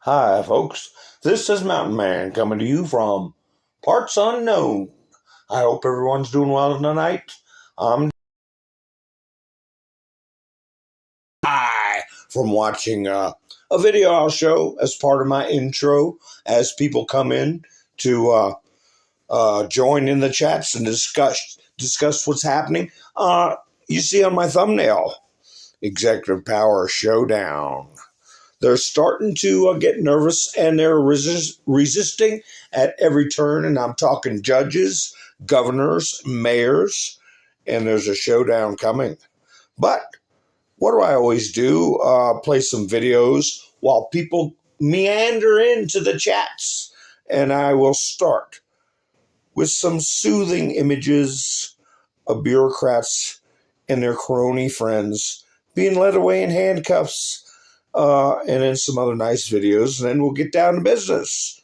Hi, folks. This is Mountain Man coming to you from parts unknown. I hope everyone's doing well tonight. I'm from watching a video I'll show as part of my intro as people come in to join in the chats and discuss what's happening. You see on my thumbnail, Executive Power Showdown. They're starting to get nervous, and they're resisting at every turn. And I'm talking judges, governors, mayors, and there's a showdown coming. But what do I always do? Play some videos while people meander into the chats. And I will start with some soothing images of bureaucrats and their crony friends being led away in handcuffs. And then some other nice videos, and then we'll get down to business.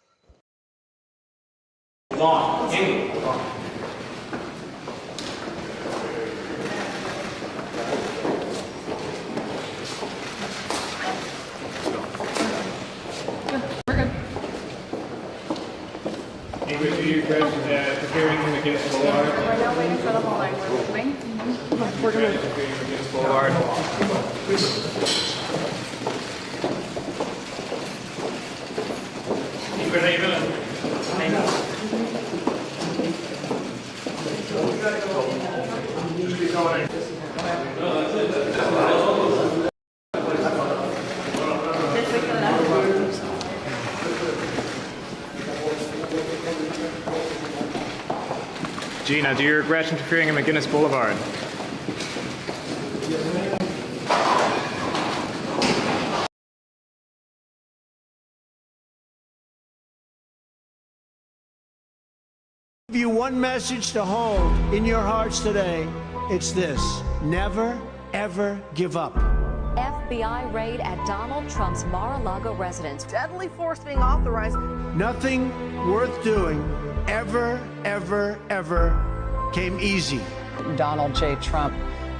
Preparing him against Boulevard. We're now waiting for the whole line. We're moving. We're going to preparing him against Boulevard. How you doing? Just keep going. Gina, do you regret interfering in McGinnis Boulevard? Give you one message to hold in your hearts today. It's this: never, ever give up. FBI raid at Donald Trump's Mar-a-Lago residence. Deadly force being authorized. Nothing worth doing ever, ever, ever came easy. Donald J. Trump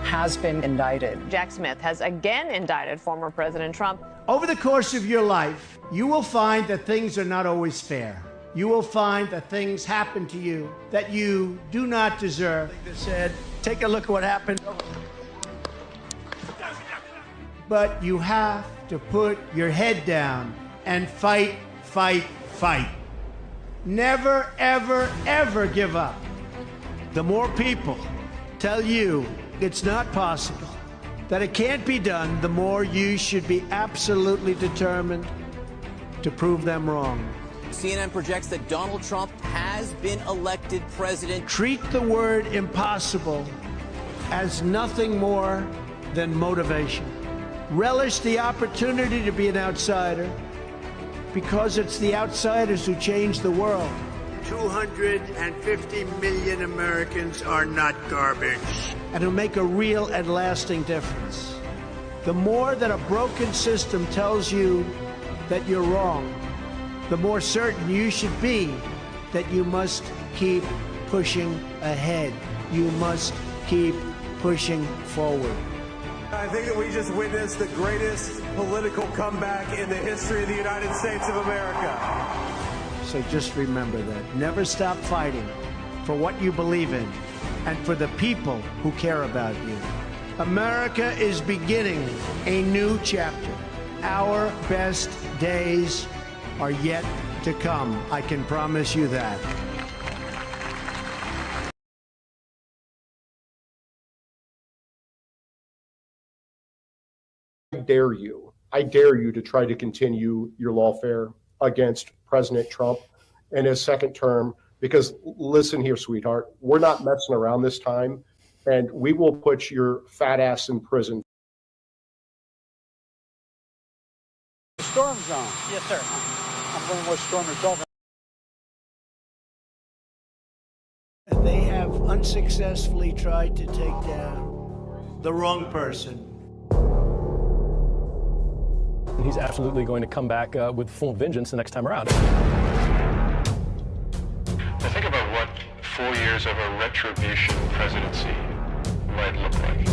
has been indicted. Jack Smith has again indicted former President Trump. Over the course of your life, you will find that things are not always fair. You will find that things happen to you that you do not deserve. Like they said, take a look at what happened. But you have to put your head down and fight, fight, fight. Never, ever, ever give up. The more people tell you it's not possible, that it can't be done, the more you should be absolutely determined to prove them wrong. CNN projects that Donald Trump has been elected president. Treat the word impossible as nothing more than motivation. Relish the opportunity to be an outsider, because it's the outsiders who change the world. 250 million Americans are not garbage. And it'll make a real and lasting difference. The more that a broken system tells you that you're wrong, the more certain you should be that you must keep pushing ahead. You must keep pushing forward. I think that we just witnessed the greatest political comeback in the history of the United States of America. So just remember that. Never stop fighting for what you believe in and for the people who care about you. America is beginning a new chapter. Our best days are yet to come. I can promise you that. I dare you to try to continue your lawfare against President Trump in his second term, because listen here, sweetheart, we're not messing around this time, and we will put your fat ass in prison. Storm zone. Yes, sir. I'm wondering what storm you're talking And they have unsuccessfully tried to take down the wrong person. And he's absolutely going to come back with full vengeance the next time around. Now think about what 4 years of a retribution presidency might look like.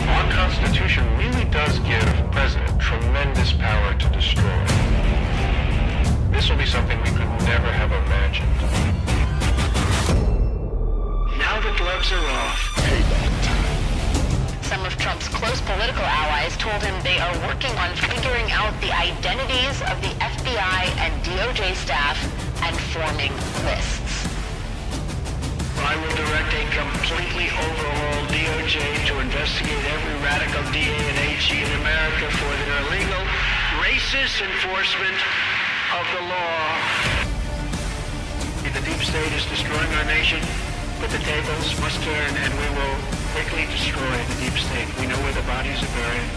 Our Constitution really does give presidents this power to destroy. This will be something we could never have imagined. Now the gloves are off. Payback time. Some of Trump's close political allies told him they are working on figuring out the identities of the FBI and DOJ staff and forming lists. I will direct a completely overhauled DOJ to investigate every radical DA and HE in America for their illegal, racist enforcement of the law. The deep state is destroying our nation, but the tables must turn, and we will quickly destroy the deep state. We know where the bodies are buried.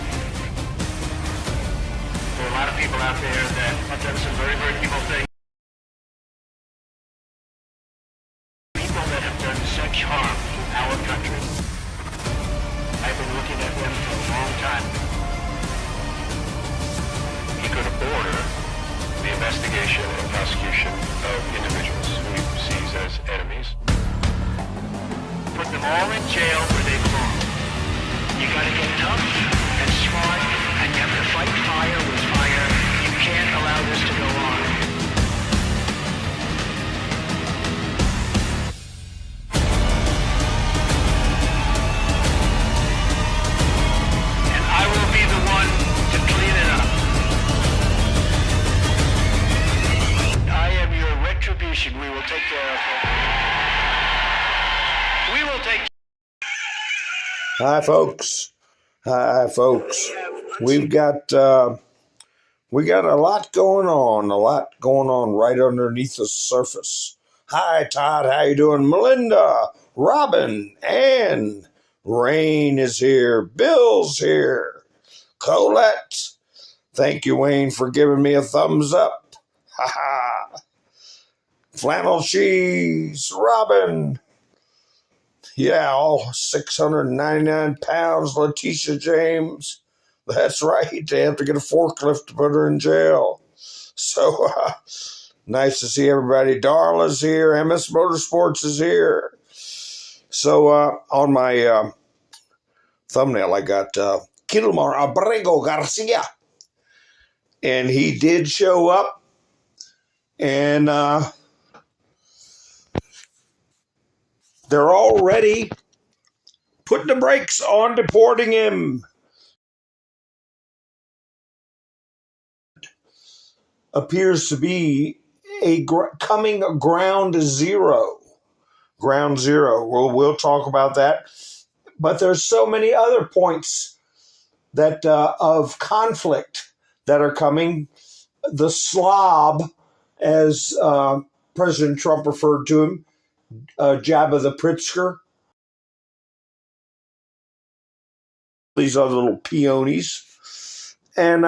There are a lot of people out there that have done some very, very evil things. That have done such harm to our country. I've been looking at them for a long time. He could order the investigation and prosecution of individuals who he sees as enemies. Put them all in jail where they belong. You gotta get tough and smart, and you have to fight fire with fire. You can't allow this to go on. I will be the one to clean it up. I am your retribution. We will take care of it. We will take. Hi, folks. Hi, folks. We got a lot going on right underneath the surface. Hi, Todd. How you doing? Melinda, Robin, Ann. Rain is here. Bill's here. Colette. Thank you, Wayne, for giving me a thumbs up. Ha ha. Flannel Cheese. Robin. Yeah, all 699 pounds. Letitia James. That's right. They have to get a forklift to put her in jail. So, nice to see everybody. Darla's here. MS Motorsports is here. So on my thumbnail, I got Kilmar Abrego Garcia. And he did show up. And they're already putting the brakes on deporting him. Appears to be a coming ground zero. Ground zero. We'll talk about that. But there's so many other points that of conflict that are coming. The slob, as President Trump referred to him, Jabba the Pritzker. These other little peonies. And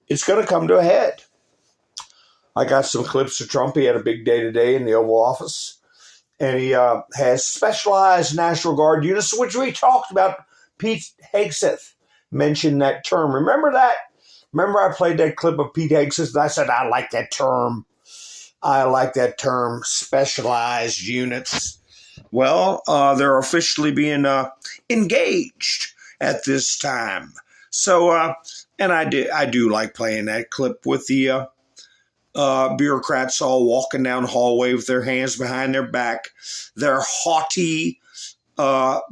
it's going to come to a head. I got some clips of Trump. He had a big day today in the Oval Office. And he has specialized National Guard units, which we talked about. Pete Hegseth mentioned that term. Remember that? Remember I played that clip of Pete Hegseth? And I said, I like that term. I like that term, specialized units. Well, they're officially being engaged at this time. So, and I do like playing that clip with the bureaucrats all walking down the hallway with their hands behind their back. They're haughty, holier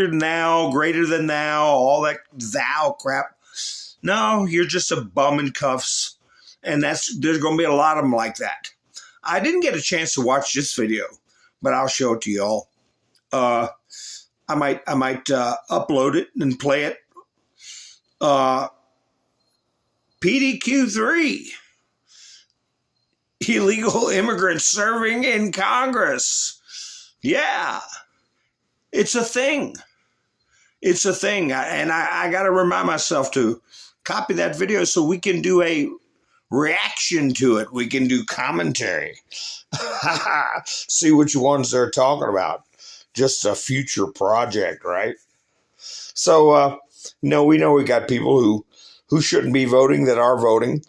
than thou, greater than thou, all that thou crap. No, you're just a bum in cuffs. And there's going to be a lot of them like that. I didn't get a chance to watch this video, but I'll show it to y'all. I might upload it and play it. PDQ3, illegal immigrants serving in Congress. Yeah, it's a thing. It's a thing. And I got to remind myself to copy that video so we can do a reaction to it. We can do commentary. See which ones they're talking about. Just a future project, right? So, we know we got people who shouldn't be voting that are voting.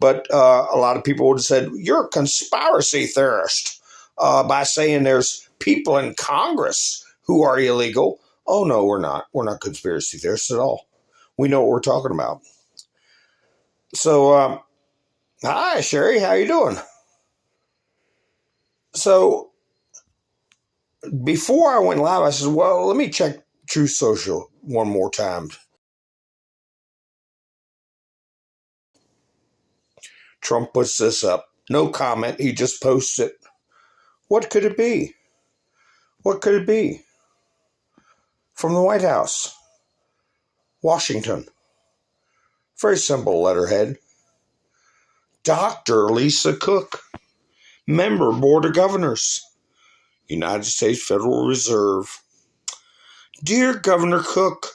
But a lot of people would have said, you're a conspiracy theorist by saying there's people in Congress who are illegal. Oh, no, we're not. We're not conspiracy theorists at all. we know what we're talking about. So, hi, Sherry. How you doing? So, before I went live, I said, well, let me check Truth Social one more time. Trump puts this up. No comment. He just posts it. What could it be? What could it be? From the White House, Washington. Very simple letterhead. Dr. Lisa Cook, member, Board of Governors, United States Federal Reserve. Dear Governor Cook,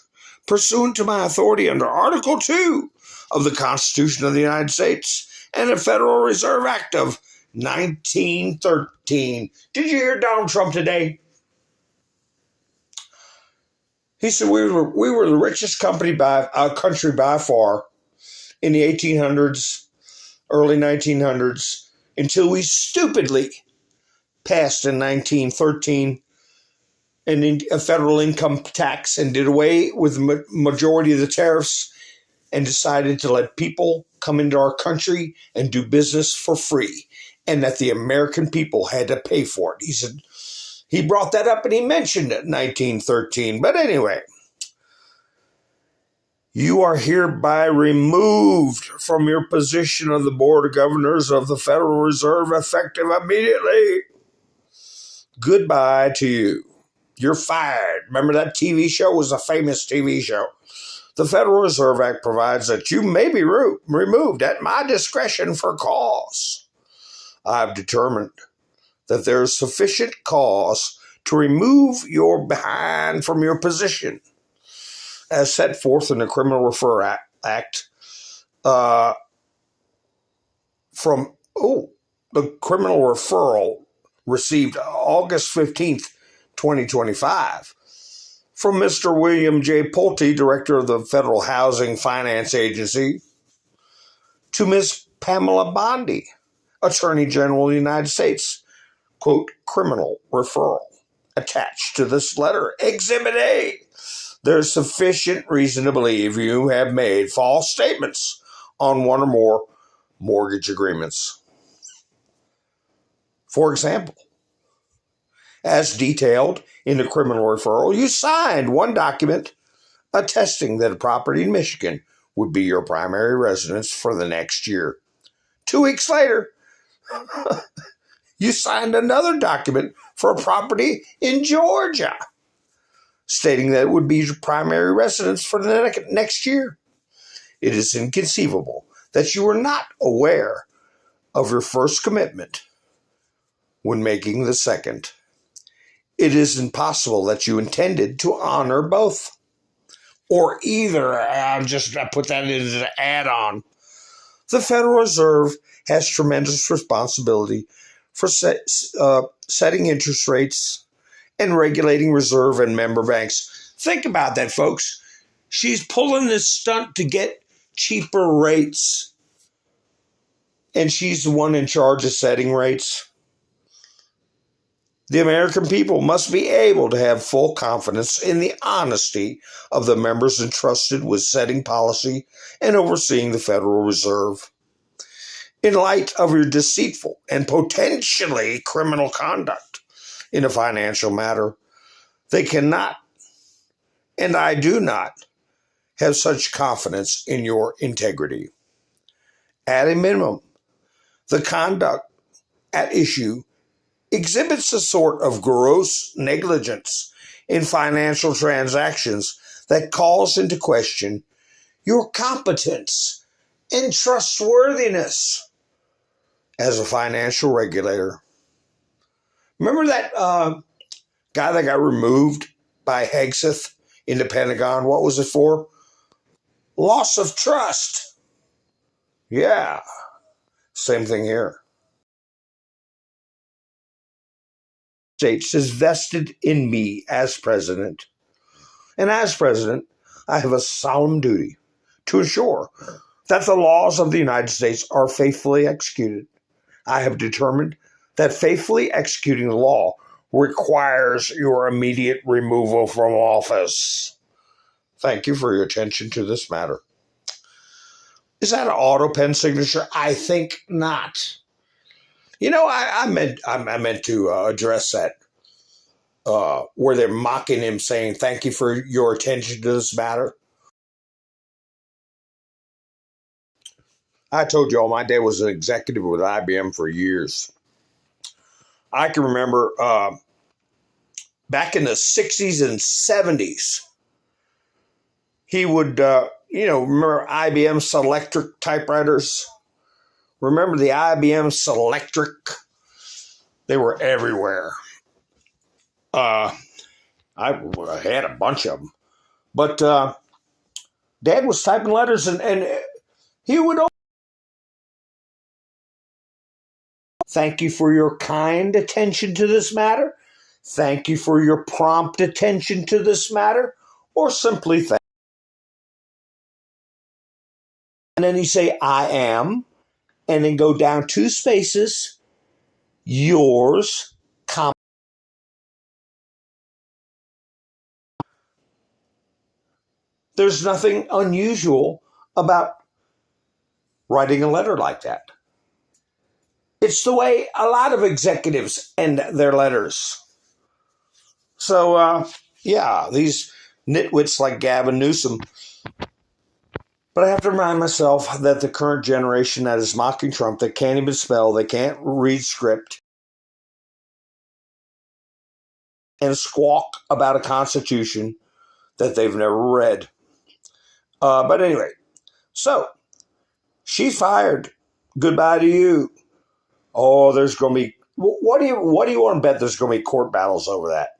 pursuant to my authority under Article 2 of the Constitution of the United States and the Federal Reserve Act of 1913. Did you hear Donald Trump today? He said we were the richest country by far in the 1800s, early 1900s, until we stupidly passed in 1913 a federal income tax and did away with the majority of the tariffs and decided to let people come into our country and do business for free, and that the American people had to pay for it. He said he brought that up and he mentioned it in 1913. But anyway, you are hereby removed from your position of the Board of Governors of the Federal Reserve effective immediately. Goodbye to you. You're fired. Remember that TV show was a famous TV show. The Federal Reserve Act provides that you may be removed at my discretion for cause. I have determined that there is sufficient cause to remove your behind from your position, as set forth in the Criminal Referral Act. The criminal referral received August 15th, 2025, from Mr. William J. Pulte, Director of the Federal Housing Finance Agency, to Ms. Pamela Bondi, Attorney General of the United States. Quote, criminal referral. Attached to this letter, Exhibit A. There's sufficient reason to believe you have made false statements on one or more mortgage agreements. For example, as detailed in the criminal referral, you signed one document attesting that a property in Michigan would be your primary residence for the next year. 2 weeks later, you signed another document for a property in Georgia, stating that it would be your primary residence for the next year. It is inconceivable that you were not aware of your first commitment when making the second. It is impossible that you intended to honor both. Or either. I put that as an add-on. The Federal Reserve has tremendous responsibility for setting interest rates and regulating reserve and member banks. Think about that, folks. She's pulling this stunt to get cheaper rates. And she's the one in charge of setting rates. The American people must be able to have full confidence in the honesty of the members entrusted with setting policy and overseeing the Federal Reserve. In light of your deceitful and potentially criminal conduct in a financial matter, they cannot, and I do not, have such confidence in your integrity. At a minimum, the conduct at issue exhibits a sort of gross negligence in financial transactions that calls into question your competence and trustworthiness as a financial regulator. Remember that guy that got removed by Hegseth in the Pentagon? What was it for? Loss of trust. Yeah, same thing here. States is vested in me as president. And as president, I have a solemn duty to ensure that the laws of the United States are faithfully executed. I have determined that faithfully executing the law requires your immediate removal from office. Thank you for your attention to this matter. Is that an auto pen signature? I think not. You know, I meant to address that where they're mocking him, saying, "Thank you for your attention to this matter." I told you all my dad was an executive with IBM for years. I can remember back in the 60s and 70s, he would, remember IBM Selectric typewriters? Remember the IBM Selectric? They were everywhere. I had a bunch of them. But Dad was typing letters, and he would... Thank you for your kind attention to this matter. Thank you for your prompt attention to this matter. Or simply thank. And then you say, I am. And then go down 2 spaces. Yours, comma. There's nothing unusual about writing a letter like that. It's the way a lot of executives end their letters. So, these nitwits like Gavin Newsom. But I have to remind myself that the current generation that is mocking Trump, they can't even spell, they can't read script, and squawk about a constitution that they've never read. But anyway, so she's fired. Goodbye to you. Oh, there's going to be, what do you want to bet there's going to be court battles over that?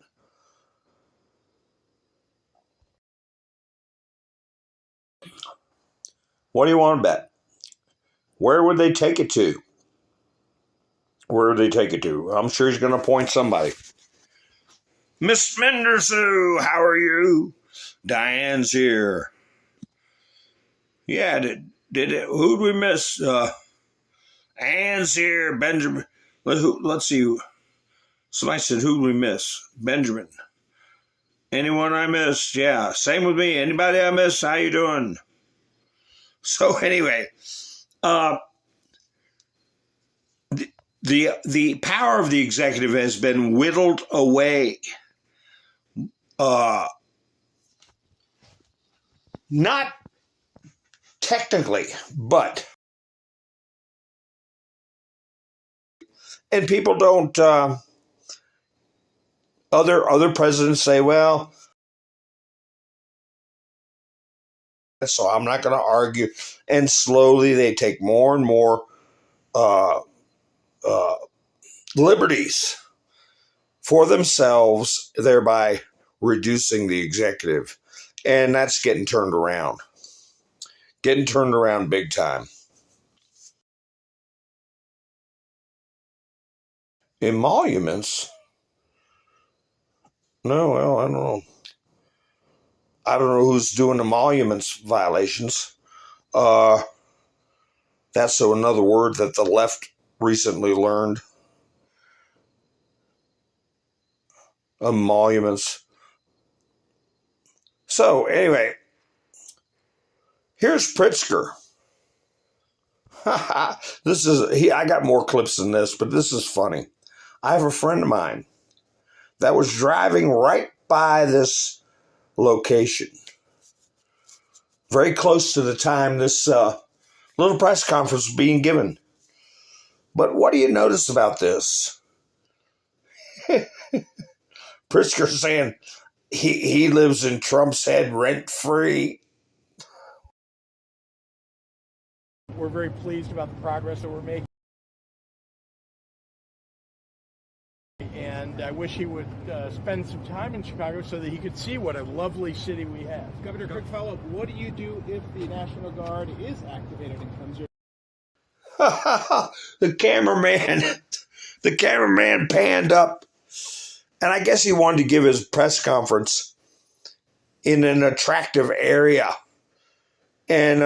What do you want to bet? Where would they take it to? Where would they take it to? I'm sure he's going to appoint somebody. Miss Mendersu, how are you? Diane's here. Yeah, who'd we miss? Anne's here. Benjamin. Let's see. Somebody said, who'd we miss? Benjamin. Anyone I missed? Yeah, same with me. Anybody I missed? How you doing? So anyway, the power of the executive has been whittled away. Not technically, but. And people don't, other presidents say, well, so I'm not going to argue. And slowly they take more and more liberties for themselves, thereby reducing the executive. And that's getting turned around. Getting turned around big time. Emoluments? No, well, I don't know. I don't know who's doing emoluments violations. That's another word that the left recently learned. Emoluments. So, anyway, here's Pritzker. I got more clips than this, but this is funny. I have a friend of mine that was driving right by this location, very close to the time this little press conference was being given. But what do you notice about this? Pritzker saying he lives in Trump's head rent-free. We're very pleased about the progress that we're making. And I wish he would spend some time in Chicago so that he could see what a lovely city we have. Governor, quick follow-up. What do you do if the National Guard is activated and comes your... The cameraman panned up, and I guess he wanted to give his press conference in an attractive area. And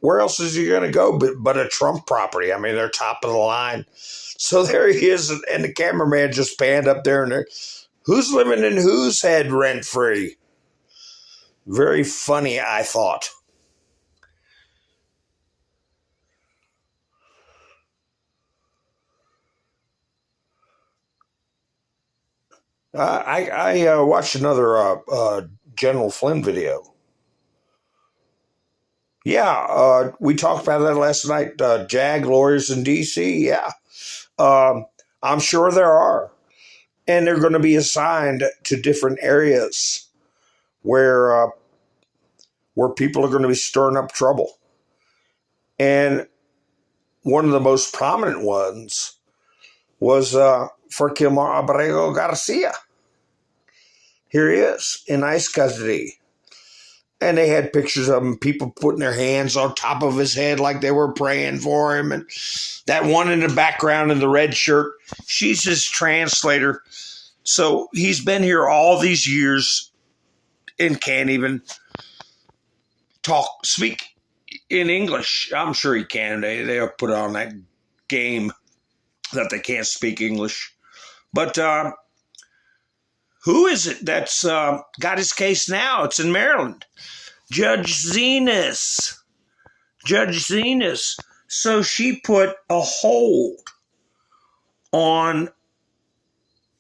where else is he going to go but a Trump property? I mean, they're top of the line. So there he is, and the cameraman just panned up there, and who's living in whose head rent-free? Very funny, I thought. I watched another General Flynn video. Yeah, we talked about that last night. JAG lawyers in D.C., yeah. I'm sure there are. And they're going to be assigned to different areas where people are going to be stirring up trouble. And one of the most prominent ones was for Kilmar Abrego Garcia. Here he is in ICE custody. And they had pictures of him, people putting their hands on top of his head like they were praying for him. And that one in the background in the red shirt, she's his translator. So he's been here all these years and can't even speak in English. I'm sure he can. They'll put on that game that they can't speak English. But who is it that's got his case now? It's in Maryland. Judge Zenas. Judge Zenas. So she put a hold on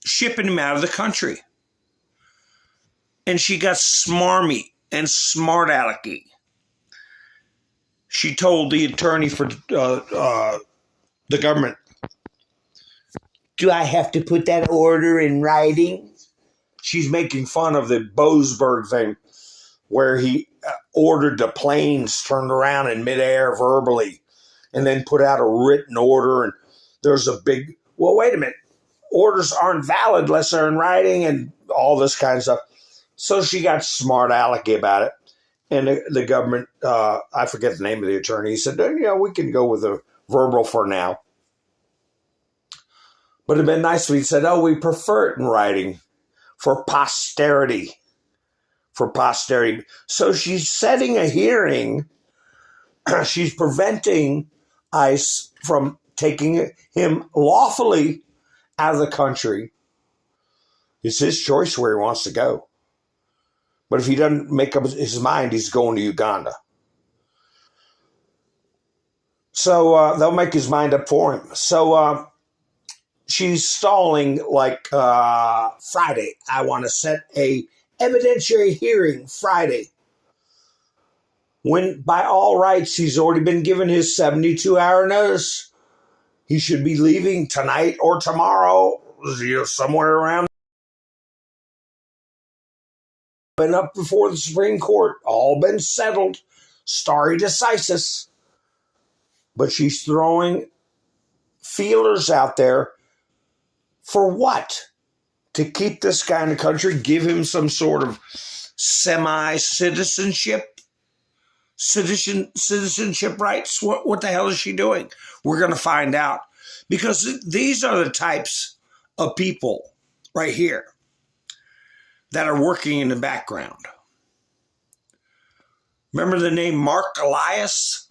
shipping him out of the country. And she got smarmy and smart alecky. She told the attorney for the government, do I have to put that order in writing? She's making fun of the Boasberg thing where he ordered the planes turned around in midair verbally and then put out a written order. And there's a big, well, wait a minute. Orders aren't valid unless they're in writing and all this kind of stuff. So she got smart alecky about it. And the government, I forget the name of the attorney, he said, we can go with a verbal for now. But it'd been nice if he said, we prefer it in writing for posterity. For posterity. So she's setting a hearing. She's preventing ICE from taking him lawfully out of the country. It's his choice where he wants to go. But if he doesn't make up his mind, he's going to Uganda. So they'll make his mind up for him. So she's stalling like Friday. I want to set a evidentiary hearing Friday. When by all rights, he's already been given his 72-hour notice. He should be leaving tonight or tomorrow, somewhere around. Been up before the Supreme Court, all been settled, stare decisis. But she's throwing feelers out there for what? To keep this guy in the country, give him some sort of semi-citizenship, citizenship rights. What the hell is she doing? We're going to find out. Because these are the types of people right here that are working in the background. Remember the name Mark Elias?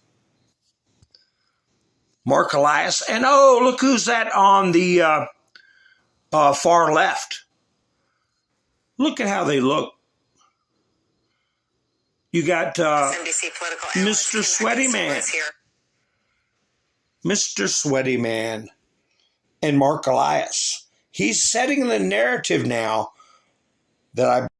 Mark Elias. And look who's that on the far left. Look at how they look. You got Mr. Sweaty Man. Mr. Sweaty Man and Mark Elias. He's setting the narrative now that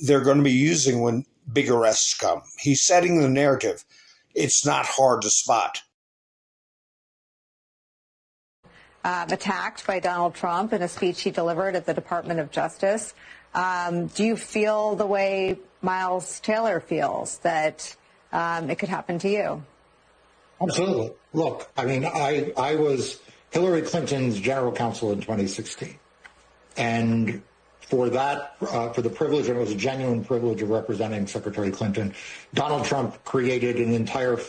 they're going to be using when big arrests come. He's setting the narrative. It's not hard to spot. Attacked by Donald Trump in a speech he delivered at the Department of Justice. Do you feel the way Miles Taylor feels, that it could happen to you? Absolutely. Look, I mean, I was Hillary Clinton's general counsel in 2016. And for that, for the privilege, and it was a genuine privilege of representing Secretary Clinton, Donald Trump created an entire,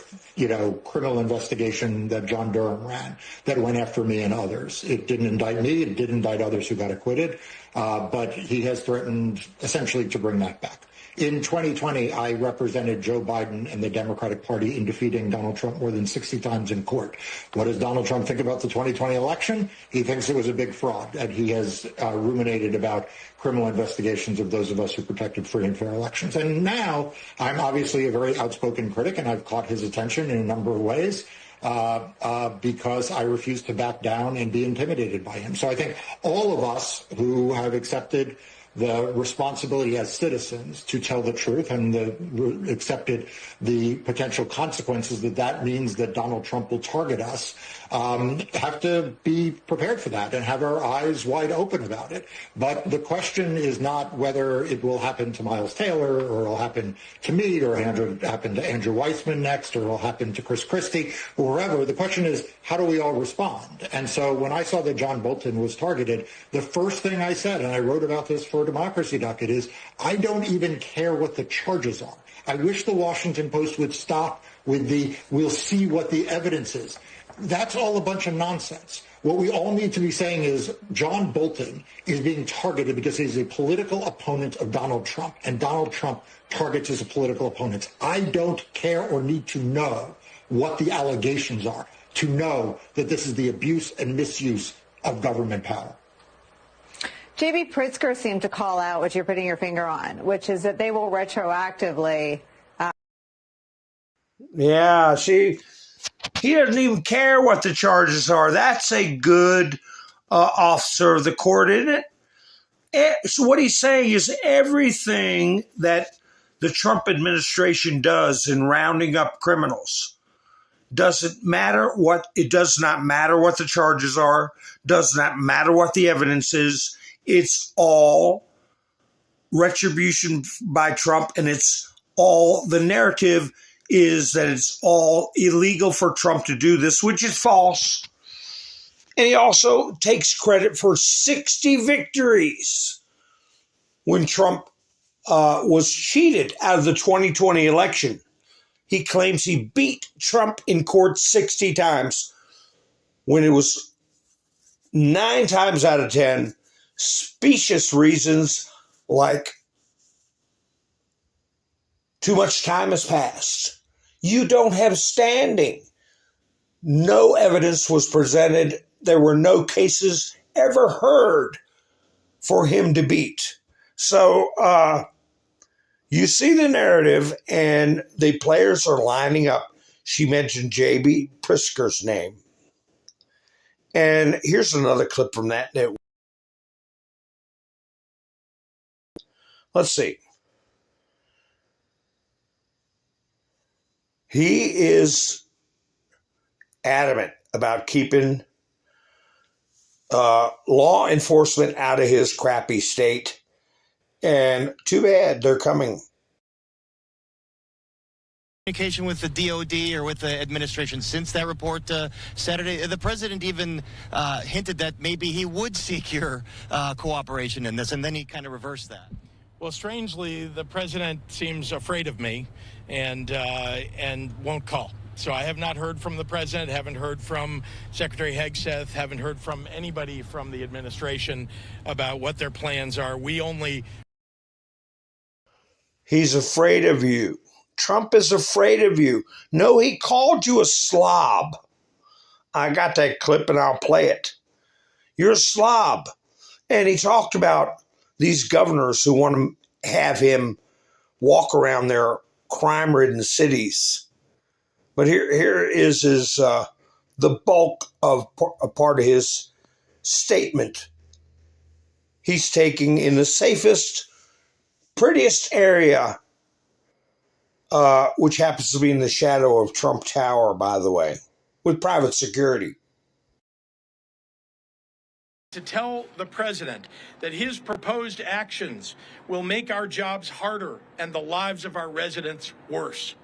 criminal investigation that John Durham ran that went after me and others. It didn't indict me. It did indict others who got acquitted. But he has threatened essentially to bring that back. In 2020, I represented Joe Biden and the Democratic Party in defeating Donald Trump more than 60 times in court. What does Donald Trump think about the 2020 election? He thinks it was a big fraud, and he has ruminated about criminal investigations of those of us who protected free and fair elections. And now I'm obviously a very outspoken critic, and I've caught his attention in a number of ways. Because I refuse to back down and be intimidated by him. So I think all of us who have accepted the responsibility as citizens to tell the truth and accepted the potential consequences that means that Donald Trump will target us, have to be prepared for that and have our eyes wide open about it. But the question is not whether it will happen to Miles Taylor or it'll happen to me or happen to Andrew Weissman next or it'll happen to Chris Christie or wherever. The question is, how do we all respond? And so when I saw that John Bolton was targeted, the first thing I said, and I wrote about this for Democracy Docket, is I don't even care what the charges are. I wish the Washington Post would stop with we'll see what the evidence is. That's all a bunch of nonsense. What we all need to be saying is John Bolton is being targeted because he's a political opponent of Donald Trump, and Donald Trump targets his political opponents. I don't care or need to know what the allegations are to know that this is the abuse and misuse of government power. J.B. Pritzker seemed to call out what you're putting your finger on, which is that they will retroactively. Yeah, he doesn't even care what the charges are. That's a good officer of the court, isn't it? So what he's saying is everything that the Trump administration does in rounding up criminals doesn't matter what it does not matter what the charges are, does not matter what the evidence is. It's all retribution by Trump, and it's all the narrative is that it's all illegal for Trump to do this, which is false. And he also takes credit for 60 victories when Trump was cheated out of the 2020 election. He claims he beat Trump in court 60 times when it was 9 times out of 10 specious reasons like too much time has passed. You don't have standing. No evidence was presented. There were no cases ever heard for him to beat. So you see the narrative, and the players are lining up. She mentioned J.B. Pritzker's name. And here's another clip from that. Let's see. He is adamant about keeping law enforcement out of his crappy state. And too bad they're coming. Communication with the DOD or with the administration since that report Saturday. The president even hinted that maybe he would seek your cooperation in this, and then he kind of reversed that. Well, strangely, the president seems afraid of me and won't call. So I have not heard from the president, haven't heard from Secretary Hegseth, haven't heard from anybody from the administration about what their plans are. He's afraid of you. Trump is afraid of you. No, he called you a slob. I got that clip and I'll play it. You're a slob. And he talked about these governors who want to have him walk around their crime-ridden cities. But here is his the bulk of a part of his statement. He's taking in the safest, prettiest area, which happens to be in the shadow of Trump Tower, by the way, with private security. To tell the president that his proposed actions will make our jobs harder and the lives of our residents worse.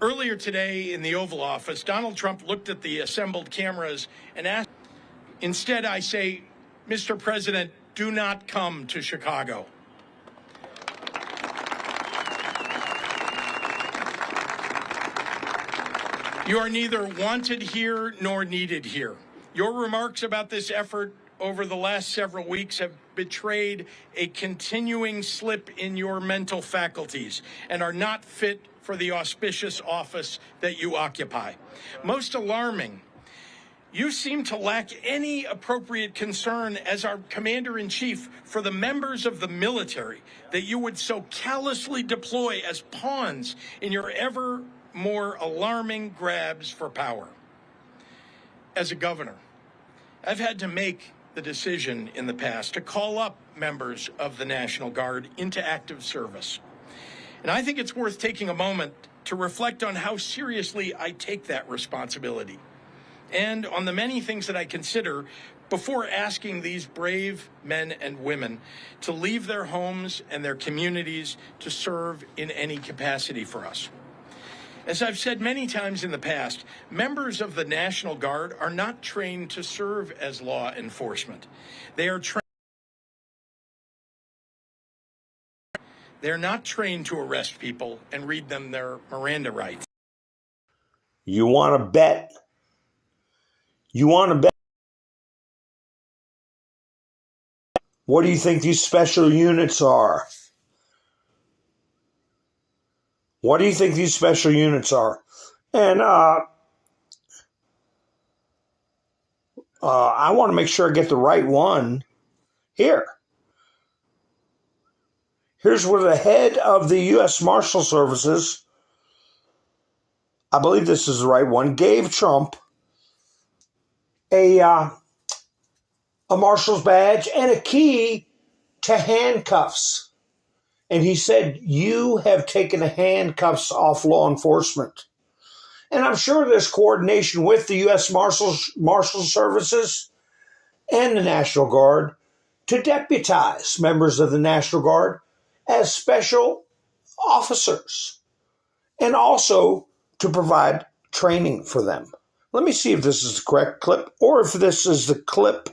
Earlier today in the Oval Office, Donald Trump looked at the assembled cameras and asked, instead I say, Mr. President, do not come to Chicago. You are neither wanted here nor needed here. Your remarks about this effort over the last several weeks have betrayed a continuing slip in your mental faculties and are not fit for the auspicious office that you occupy. Most alarming, you seem to lack any appropriate concern as our commander-in-chief for the members of the military that you would so callously deploy as pawns in your ever more alarming grabs for power. As a governor, I've had to make the decision in the past to call up members of the National Guard into active service. And I think it's worth taking a moment to reflect on how seriously I take that responsibility and on the many things that I consider before asking these brave men and women to leave their homes and their communities to serve in any capacity for us. As I've said many times in the past, members of the National Guard are not trained to serve as law enforcement. They're not trained to arrest people and read them their Miranda rights. You want to bet? You want to bet? What do you think these special units are? What do you think these special units are? And I want to make sure I get the right one here. Here's where the head of the U.S. Marshal Services, I believe this is the right one, gave Trump a marshal's badge and a key to handcuffs. And he said, you have taken the handcuffs off law enforcement. And I'm sure there's coordination with the U.S. Marshal Services and the National Guard to deputize members of the National Guard as special officers and also to provide training for them. Let me see if this is the correct clip or if this is the clip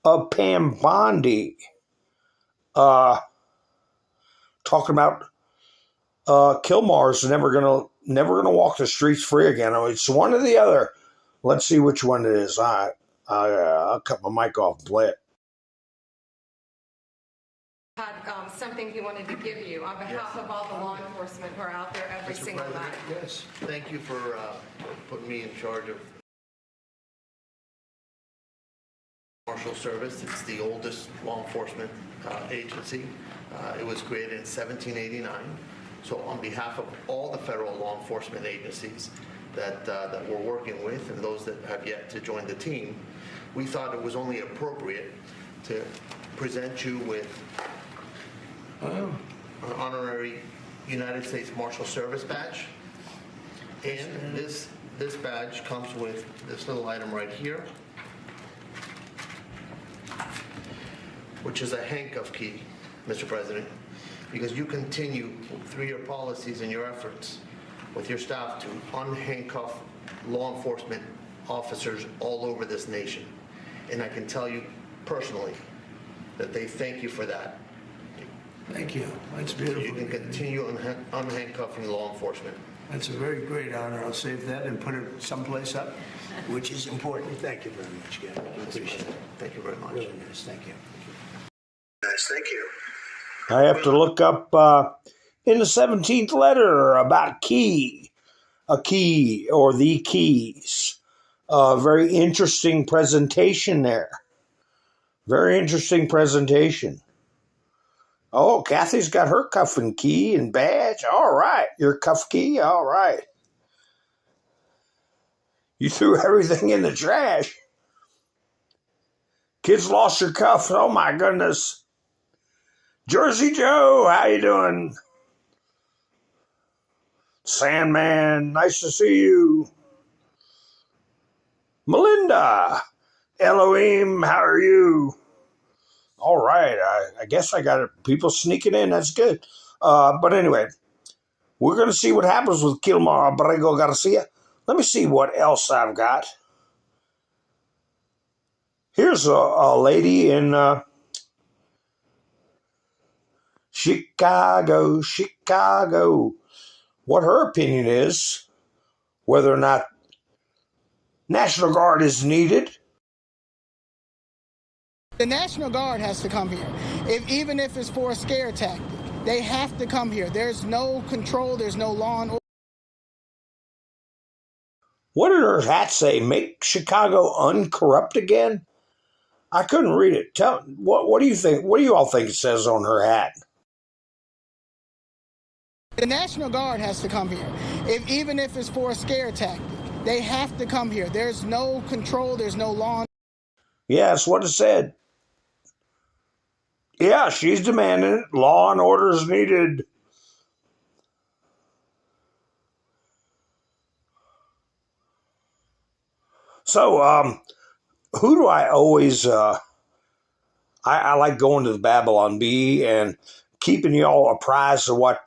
of Pam Bondi talking about Kilmar's never gonna walk the streets free again. I mean, it's one or the other. Let's see which one it is. I'll cut my mic off and play it. Had something he wanted to give you on behalf of all the law enforcement who are out there every Mr. single President, night. yes, thank you for putting me in charge of Marshal Service. It's the oldest law enforcement agency. It was created in 1789. So on behalf of all the federal law enforcement agencies that we're working with and those that have yet to join the team, we thought it was only appropriate to present you with an honorary United States Marshal Service badge. And this badge comes with this little item right here, which is a handcuff key, Mr. President, because you continue through your policies and your efforts with your staff to unhandcuff law enforcement officers all over this nation. And I can tell you personally that they thank you for that. Thank you. That's beautiful. So you can continue unhandcuffing law enforcement. That's a very great honor. I'll save that and put it someplace up, which is important. Thank you very much, Gavin. I appreciate it. Thank you very much. Really nice. Thank you. Nice. Thank you. I have to look up in the 17th letter about key, a key or the keys. Very interesting presentation there. Very interesting presentation. Oh, Kathy's got her cuff and key and badge. All right. Your cuff key. All right. You threw everything in the trash. Kids lost your cuff. Oh, my goodness. Jersey Joe, how you doing? Sandman, nice to see you. Melinda, Elohim, how are you? All right, I guess I got people sneaking in. That's good. But anyway, we're going to see what happens with Kilmar Abrego Garcia. Let me see what else I've got. Here's a lady in Chicago. What her opinion is, whether or not National Guard is needed The National Guard has to come here, even if it's for a scare tactic. They have to come here. There's no control. There's no law and order. What did her hat say? Make Chicago uncorrupt again? I couldn't read it. What do you think? What do you all think it says on her hat? The National Guard has to come here, even if it's for a scare tactic. They have to come here. There's no control. There's no law. Yeah, that's what it said. Yeah, she's demanding it. Law and order is needed. So, who do I always, I like going to the Babylon Bee and keeping y'all apprised of what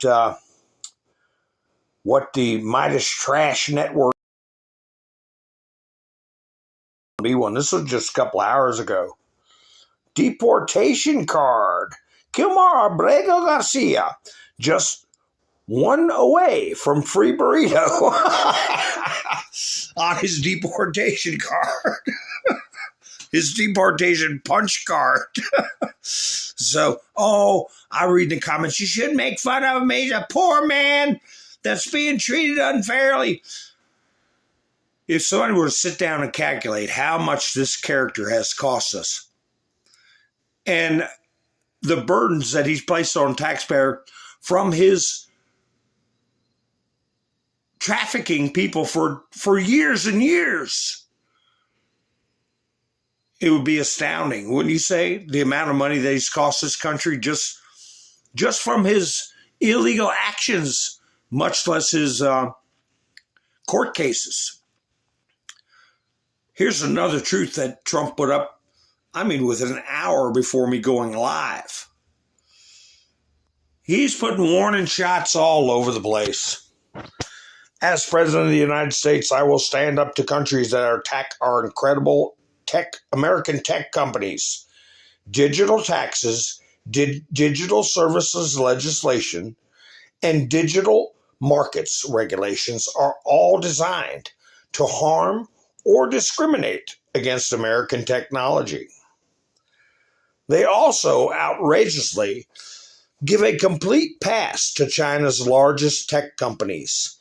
the Midas Trash Network be one. This was just a couple hours ago. Deportation card. Kilmar Abrego Garcia, just one away from free burrito on his deportation card. His deportation punch card. So, I read in the comments, you shouldn't make fun of him. He's a poor man that's being treated unfairly. If somebody were to sit down and calculate how much this character has cost us and the burdens that he's placed on taxpayer from his trafficking people for years and years, it would be astounding, wouldn't you say? The amount of money that he's cost this country just from his illegal actions, much less his court cases. Here's another truth that Trump put up, within an hour before me going live. He's putting warning shots all over the place. As President of the United States, I will stand up to countries that attack our incredible American tech companies. Digital taxes, digital services legislation, and digital markets regulations are all designed to harm or discriminate against American technology. They also outrageously give a complete pass to China's largest tech companies.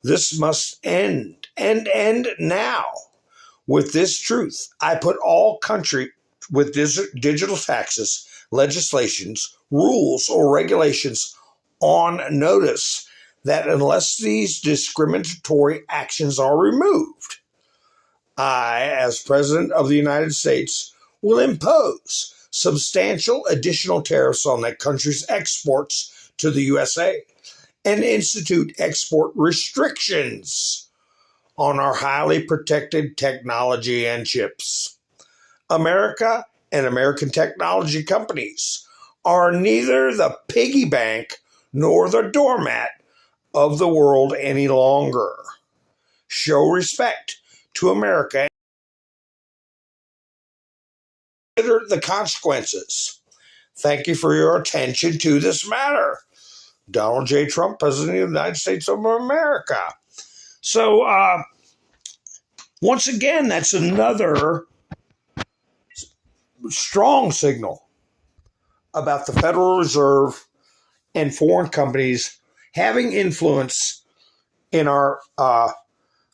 This must end, and end now. With this truth, I put all country with digital taxes, legislations, rules, or regulations on notice that unless these discriminatory actions are removed, I, as President of the United States, will impose substantial additional tariffs on that country's exports to the USA and institute export restrictions on our highly protected technology and chips. America and American technology companies are neither the piggy bank nor the doormat of the world any longer. Show respect to America. Consider the consequences. Thank you for your attention to this matter. Donald J. Trump, President of the United States of America. So, once again, that's another strong signal about the Federal Reserve and foreign companies having influence in our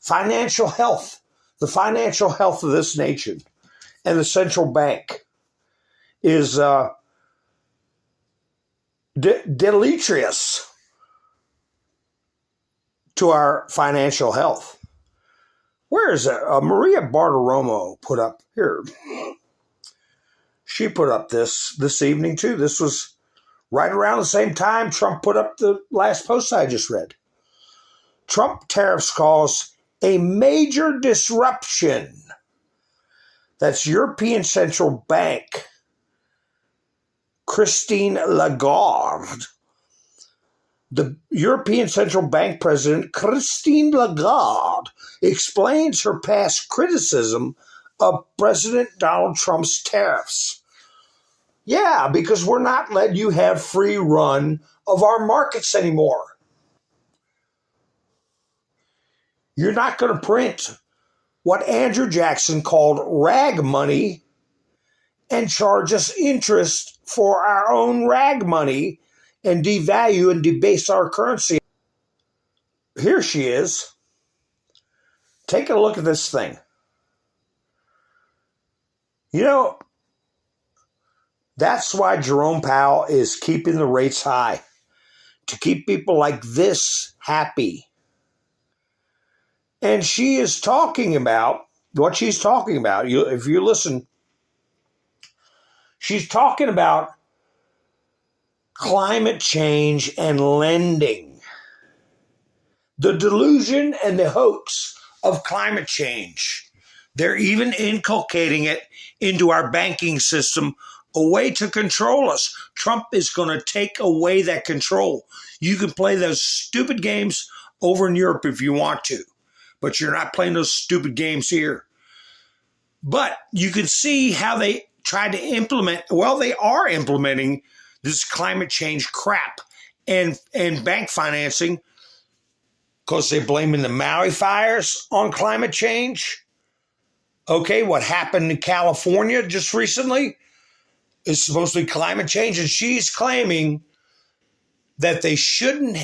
financial health, the financial health of this nation. And the central bank is deleterious to our financial health. Where is it? Maria Bartiromo put up here. She put up this evening too. This was right around the same time Trump put up the last post I just read. Trump tariffs cause a major disruption. That's European Central Bank Christine Lagarde. The European Central Bank President Christine Lagarde explains her past criticism of President Donald Trump's tariffs. Yeah, because we're not letting you have free run of our markets anymore. You're not going to print what Andrew Jackson called rag money and charge us interest for our own rag money and devalue and debase our currency. Here she is. Take a look at this thing. You know, that's why Jerome Powell is keeping the rates high, to keep people like this happy. And she is talking about what she's talking about. If you listen, she's talking about climate change and lending. The delusion and the hoax of climate change. They're even inculcating it into our banking system, a way to control us. Trump is going to take away that control. You can play those stupid games over in Europe if you want to, but you're not playing those stupid games here. But you can see how they tried to implement, well, they are implementing this climate change crap and bank financing because they're blaming the Maui fires on climate change. Okay, what happened in California just recently is supposed to be climate change, and she's claiming that they shouldn't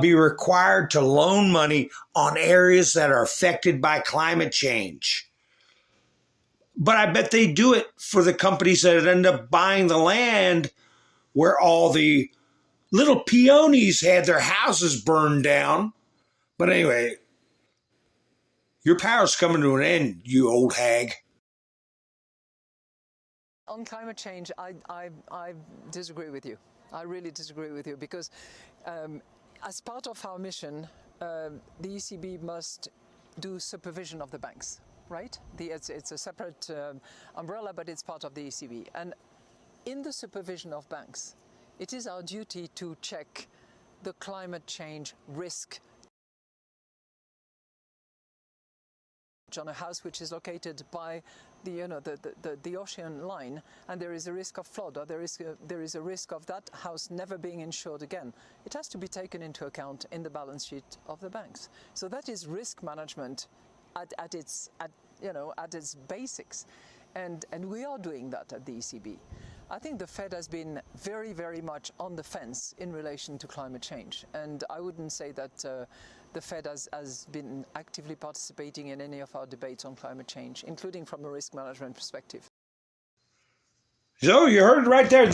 be required to loan money on areas that are affected by climate change. But I bet they do it for the companies that end up buying the land where all the little peonies had their houses burned down. But anyway, your power's coming to an end, you old hag. On climate change, I disagree with you. I really disagree with you because as part of our mission, the ECB must do supervision of the banks, right? It's a separate umbrella, but it's part of the ECB. And in the supervision of banks, it is our duty to check the climate change risk on a house which is located by the ocean line, and there is a risk of flood, or there is a risk of that house never being insured again. It has to be taken into account in the balance sheet of the banks. So that is risk management at its basics, and we are doing that at the ECB. I think the Fed has been very, very much on the fence in relation to climate change, and I wouldn't say that the Fed has been actively participating in any of our debates on climate change, including from a risk management perspective. So you heard it right there.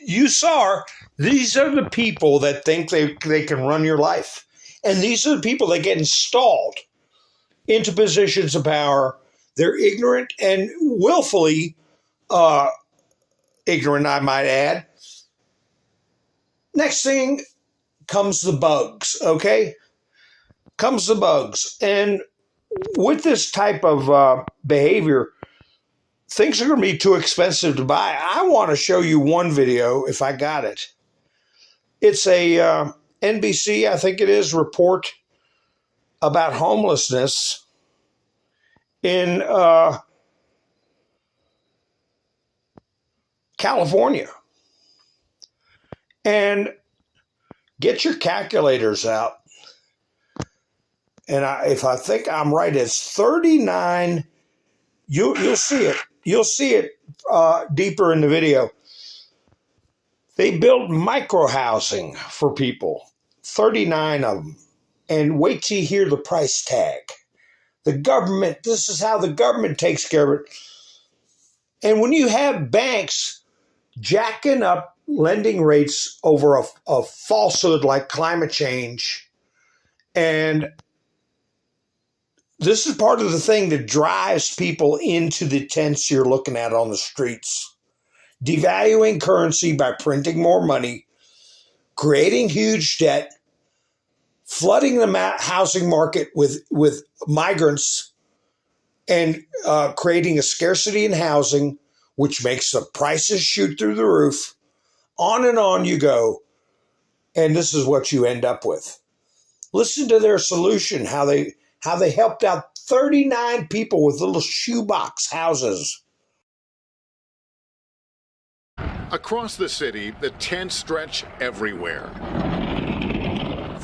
You saw her. These are the people that think they can run your life. And these are the people that get installed into positions of power. They're ignorant and willfully ignorant, I might add. Next thing comes the bugs, okay? Comes the bugs. And with this type of behavior, things are going to be too expensive to buy. I want to show you one video, if I got it. It's a NBC, I think it is, report about homelessness in California. And get your calculators out. And if I think I'm right, it's 39. You'll see it. You'll see it deeper in the video. They build micro housing for people, 39 of them. And wait till you hear the price tag. The government, this is how the government takes care of it. And when you have banks jacking up lending rates over a falsehood like climate change, and this is part of the thing that drives people into the tents you're looking at on the streets. Devaluing currency by printing more money, creating huge debt, flooding the housing market with migrants, and creating a scarcity in housing, which makes the prices shoot through the roof. On and on you go. And this is what you end up with. Listen to their solution, how they helped out 39 people with little shoebox houses. Across the city, the tents stretch everywhere.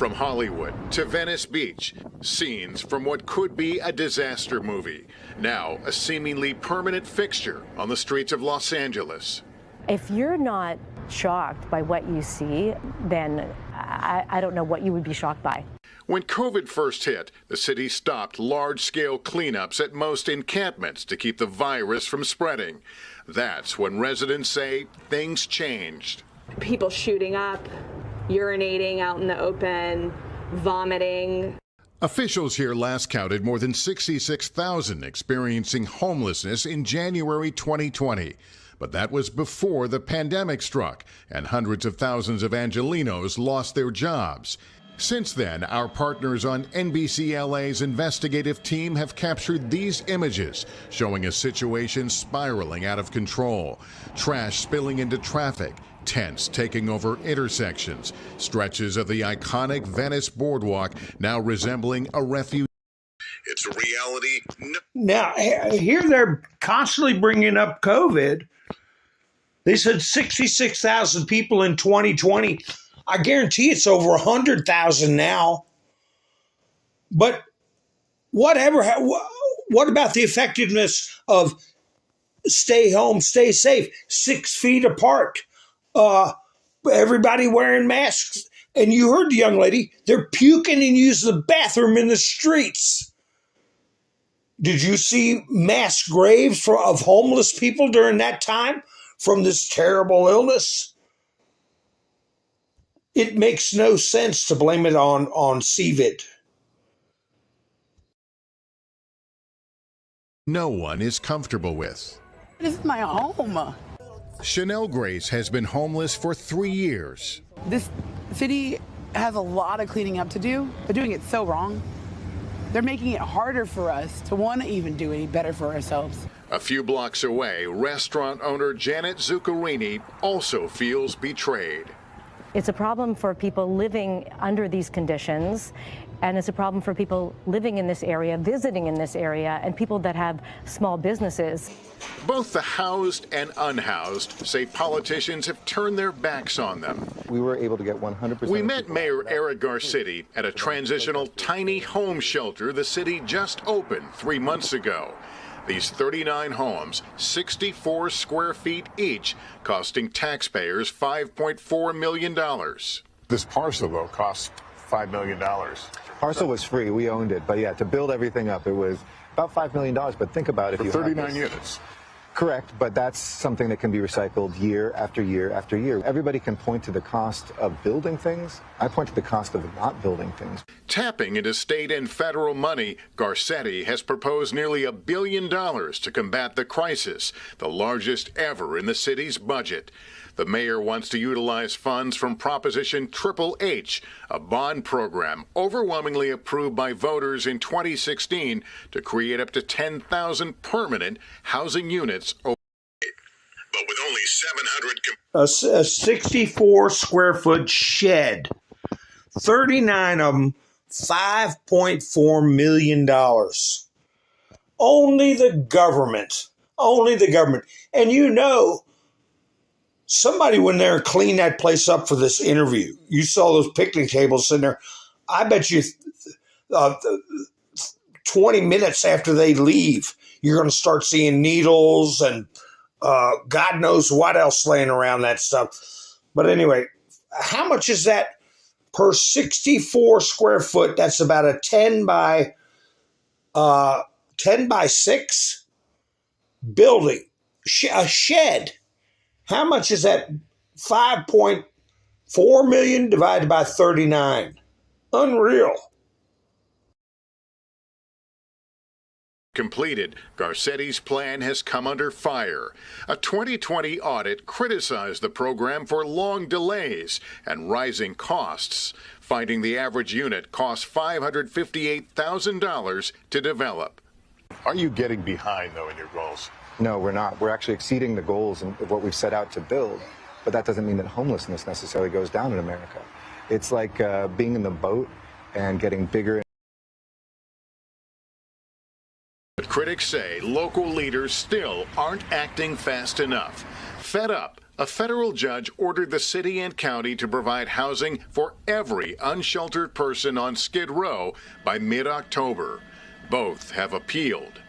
From Hollywood to Venice Beach, scenes from what could be a disaster movie, now a seemingly permanent fixture on the streets of Los Angeles. If you're not shocked by what you see, then I don't know what you would be shocked by. When COVID first hit, the city stopped large-scale cleanups at most encampments to keep the virus from spreading. That's when residents say things changed. People shooting up, urinating out in the open, vomiting. Officials here last counted more than 66,000 experiencing homelessness in January 2020. But that was before the pandemic struck, and hundreds of thousands of Angelenos lost their jobs. Since then, our partners on NBC LA's investigative team have captured these images, showing a situation spiraling out of control. Trash spilling into traffic, tents taking over intersections, stretches of the iconic Venice boardwalk now resembling a refuge. It's a reality. Now, here they're constantly bringing up COVID. They said 66,000 people in 2020. I guarantee it's over 100,000 now. But whatever, what about the effectiveness of stay home, stay safe, 6 feet apart, everybody wearing masks? And you heard the young lady, they're puking and using the bathroom in the streets. Did you see mass graves of homeless people during that time from this terrible illness? It makes no sense to blame it on CVID. No one is comfortable with. This is my home. Chanel Grace has been homeless for 3 years. This city has a lot of cleaning up to do. They're doing it so wrong. They're making it harder for us to want to even do any better for ourselves. A few blocks away, restaurant owner Janet Zuccarini also feels betrayed. It's a problem for people living under these conditions, and it's a problem for people living in this area, visiting in this area, and people that have small businesses. Both the housed and unhoused say politicians have turned their backs on them. We were able to get 100%. We met Mayor Eric Garcetti at a transitional tiny home shelter the city just opened 3 months ago. These 39 homes, 64 square feet each, costing taxpayers $5.4 million. This parcel, though, cost $5 million. Parcel was free. We owned it. But yeah, to build everything up, it was about $5 million. But think about it. For 39 units. Correct, but that's something that can be recycled year after year after year. Everybody can point to the cost of building things. I point to the cost of not building things. Tapping into state and federal money, Garcetti has proposed nearly $1 billion to combat the crisis, the largest ever in the city's budget. The mayor wants to utilize funds from Proposition Triple H, a bond program overwhelmingly approved by voters in 2016 to create up to 10,000 permanent housing units. But with only 700... A 64 square foot shed, 39 of them, $5.4 million. Only the government. And you know, somebody went there and cleaned that place up for this interview. You saw those picnic tables sitting there. I bet you 20 minutes after they leave, you're going to start seeing needles and God knows what else laying around that stuff. But anyway, how much is that per 64 square foot? That's about a 10 by 6 building, a shed. How much is that? 5.4 million divided by 39. Unreal. Completed, Garcetti's plan has come under fire. A 2020 audit criticized the program for long delays and rising costs, finding the average unit cost $558,000 to develop. Are you getting behind, though, in your goals? No, we're not. We're actually exceeding the goals of what we've set out to build. But that doesn't mean that homelessness necessarily goes down in America. It's like being in the boat and getting bigger. But critics say local leaders still aren't acting fast enough. Fed up, A federal judge ordered the city and county to provide housing for every unsheltered person on Skid Row by mid-October. Both have appealed.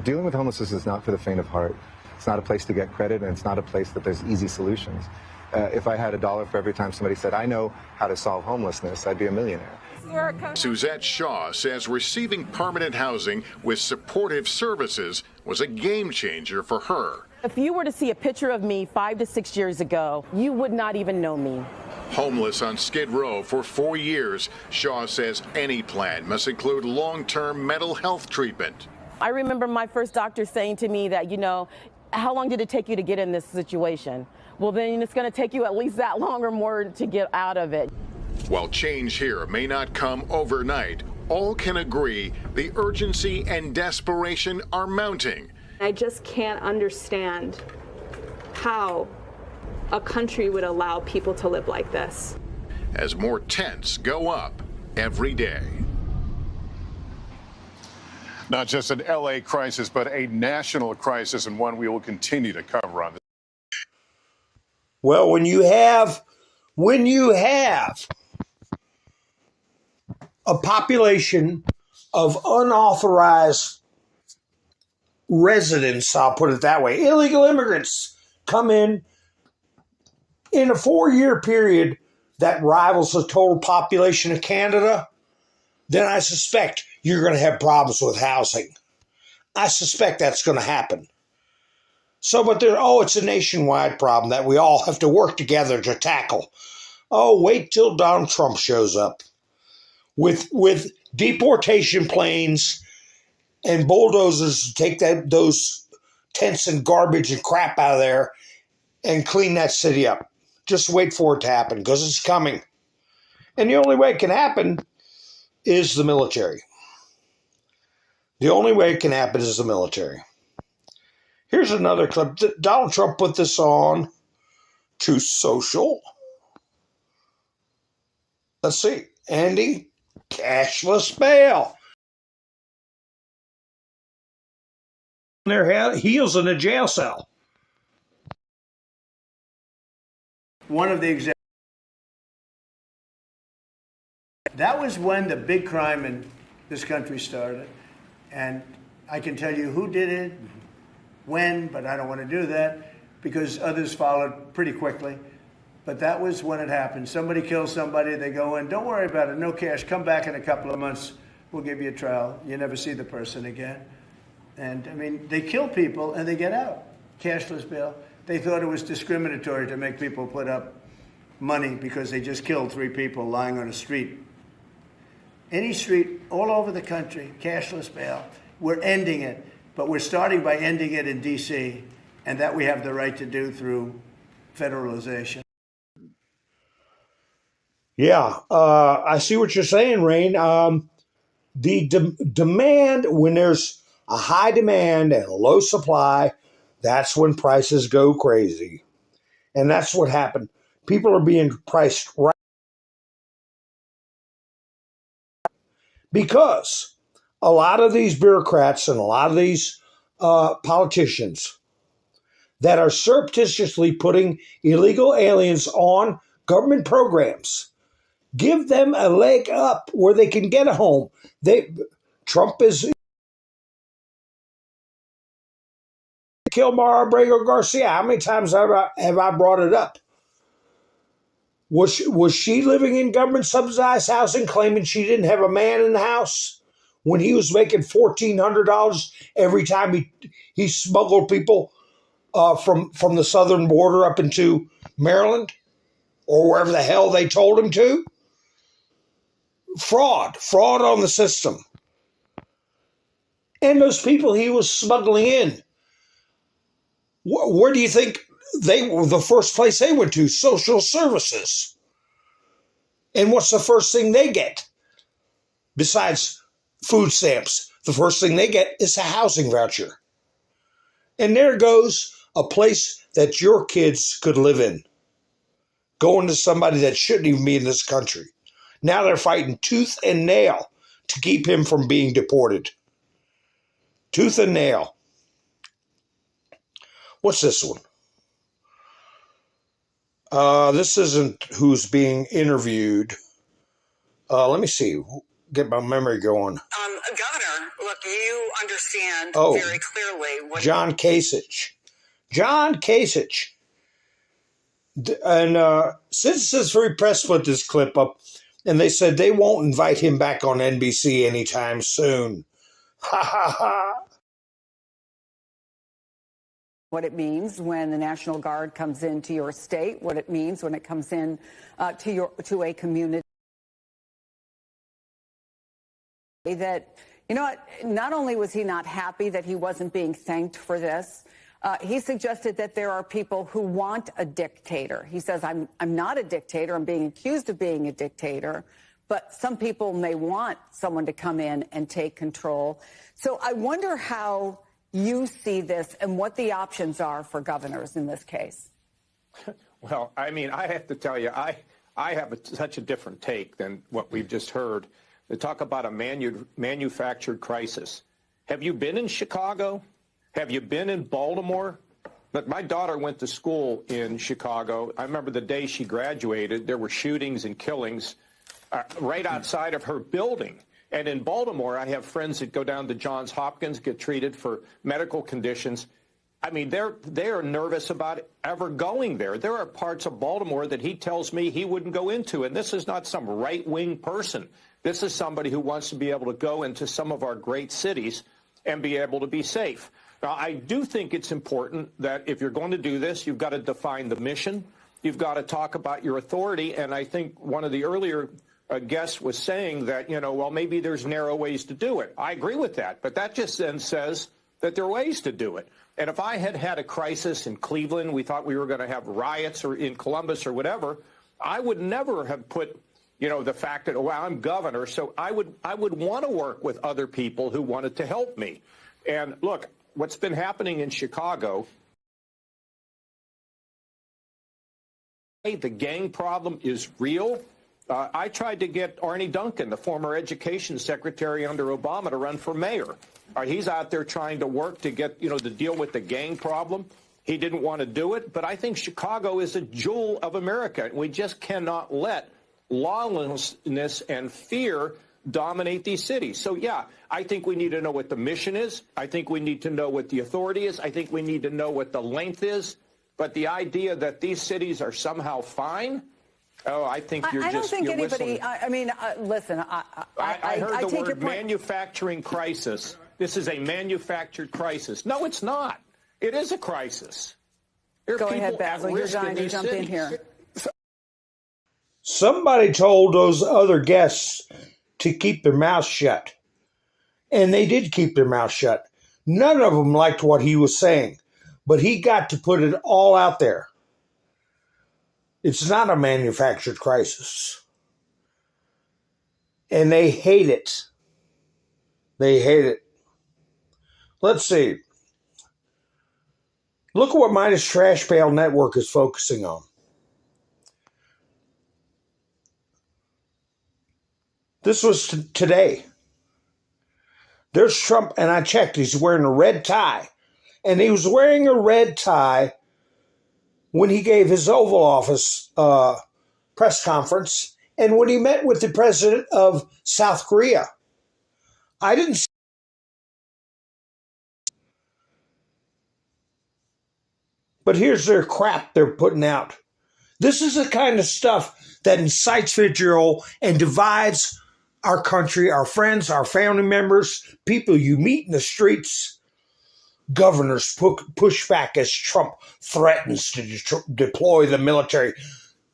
Dealing with homelessness is not for the faint of heart. It's not a place to get credit, and it's not a place that there's easy solutions. If I had $1 for every time somebody said, I know how to solve homelessness, I'd be a millionaire. Suzette Shaw says receiving permanent housing with supportive services was a game changer for her. If you were to see a picture of me 5 to 6 years ago, you would not even know me. Homeless on Skid Row for 4 years, Shaw says any plan must include long-term mental health treatment. I remember my first doctor saying to me that, how long did it take you to get in this situation? Well, then it's going to take you at least that long or more to get out of it. While change here may not come overnight, all can agree the urgency and desperation are mounting. I just can't understand how a country would allow people to live like this. As more tents go up every day. Not just an LA crisis, but a national crisis, and one we will continue to cover on this. Well, when you have a population of unauthorized residents, I'll put it that way, illegal immigrants come in a 4-year period that rivals the total population of Canada, then I suspect you're going to have problems with housing. I suspect that's going to happen. So, but it's a nationwide problem that we all have to work together to tackle. Oh, wait till Donald Trump shows up with deportation planes and bulldozers to take those tents and garbage and crap out of there and clean that city up. Just wait for it to happen, because it's coming. And the only way it can happen is the military. The only way it can happen is the military. Here's another clip. Donald Trump put this on Truth Social. Let's see. Andy, cashless bail. Their heels in a jail cell. One of the examples. That was when the big crime in this country started. And I can tell you who did it, when, but I don't want to do that because others followed pretty quickly. But that was when it happened. Somebody kills somebody, they go in, don't worry about it, no cash, come back in a couple of months, we'll give you a trial. You never see the person again. And I mean, they kill people and they get out. Cashless bail. They thought it was discriminatory to make people put up money because they just killed 3 people lying on a street. Any street all over the country, cashless bail. We're ending it, but we're starting by ending it in D.C., and that we have the right to do through federalization. Yeah, I see what you're saying, Rain. The demand, when there's a high demand and a low supply, that's when prices go crazy. And that's what happened. People are being priced right because a lot of these bureaucrats and a lot of these politicians that are surreptitiously putting illegal aliens on government programs give them a leg up where they can get a home. Trump is kill Mara Abrego Garcia. How many times have I brought it up? Was she living in government subsidized housing, claiming she didn't have a man in the house when he was making $1,400 every time he smuggled people from the southern border up into Maryland or wherever the hell they told him to? Fraud on the system. And those people he was smuggling in, where do you think they were? The first place they went to? Social services. And what's the first thing they get? Besides food stamps, the first thing they get is a housing voucher. And there goes a place that your kids could live in, going to somebody that shouldn't even be in this country. Now they're fighting tooth and nail to keep him from being deported. Tooth and nail. What's this one? This isn't who's being interviewed. Let me see. Get my memory going. Governor, look, you understand very clearly what John Kasich. John Kasich. And Citizens Free Press put this clip up, and they said they won't invite him back on NBC anytime soon. Ha ha ha. What it means when the National Guard comes into your state, what it means when it comes in to a community. That, you know what, not only was he not happy that he wasn't being thanked for this, he suggested that there are people who want a dictator. He says, I'm not a dictator, I'm being accused of being a dictator, but some people may want someone to come in and take control. So I wonder how you see this and what the options are for governors in this case. Well, I mean, I have to tell you, I have such a different take than what we've just heard. They talk about a manufactured crisis. Have you been in Chicago? Have you been in Baltimore? But my daughter went to school in Chicago. I remember the day she graduated, there were shootings and killings right outside of her building. And in Baltimore, I have friends that go down to Johns Hopkins, get treated for medical conditions. I mean, they are nervous about ever going there. There are parts of Baltimore that he tells me he wouldn't go into. And this is not some right-wing person. This is somebody who wants to be able to go into some of our great cities and be able to be safe. Now, I do think it's important that if you're going to do this, you've got to define the mission. You've got to talk about your authority. And I think one of the earlier guest was saying that, you know, well, maybe there's narrow ways to do it. I agree with that. But that just then says that there are ways to do it. And if I had had a crisis in Cleveland, we thought we were going to have riots or in Columbus or whatever, I would never have put, you know, the fact that, well, I'm governor, so I would want to work with other people who wanted to help me. And look, what's been happening in Chicago, the gang problem is real. I tried to get Arnie Duncan, the former education secretary under Obama, to run for mayor. He's out there trying to work to get, you know, to deal with the gang problem. He didn't want to do it. But I think Chicago is a jewel of America. And we just cannot let lawlessness and fear dominate these cities. So, yeah, I think we need to know what the mission is. I think we need to know what the authority is. I think we need to know what the length is. But the idea that these cities are somehow fine, oh, I think you're I don't just, think you're anybody, whistling. I mean, listen, I heard the take word manufacturing crisis. This is a manufactured crisis. No, it's not. It is a crisis. There are Go people ahead, Basil. at You're risk in dying to these jump in cities. here. Somebody told those other guests to keep their mouths shut. And they did keep their mouths shut. None of them liked what he was saying. But he got to put it all out there. It's not a manufactured crisis. And they hate it. They hate it. Let's see. Look at what Midas Trash Pail Network is focusing on. This was today. There's Trump, and I checked, he's wearing a red tie. And he was wearing a red tie when he gave his Oval Office press conference and when he met with the president of South Korea. I didn't see. But here's their crap they're putting out. This is the kind of stuff that incites vitriol and divides our country, our friends, our family members, people you meet in the streets. Governors push back as Trump threatens to deploy the military.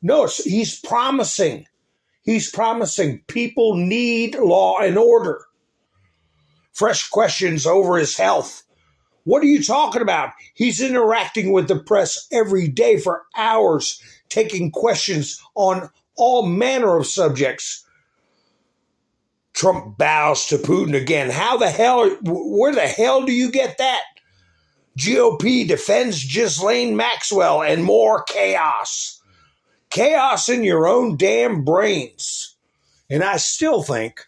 No, he's promising. He's promising people need law and order. Fresh questions over his health. What are you talking about? He's interacting with the press every day for hours, taking questions on all manner of subjects. Trump bows to Putin again. Where the hell do you get that? GOP defends Ghislaine Maxwell and more chaos. Chaos in your own damn brains. And I still think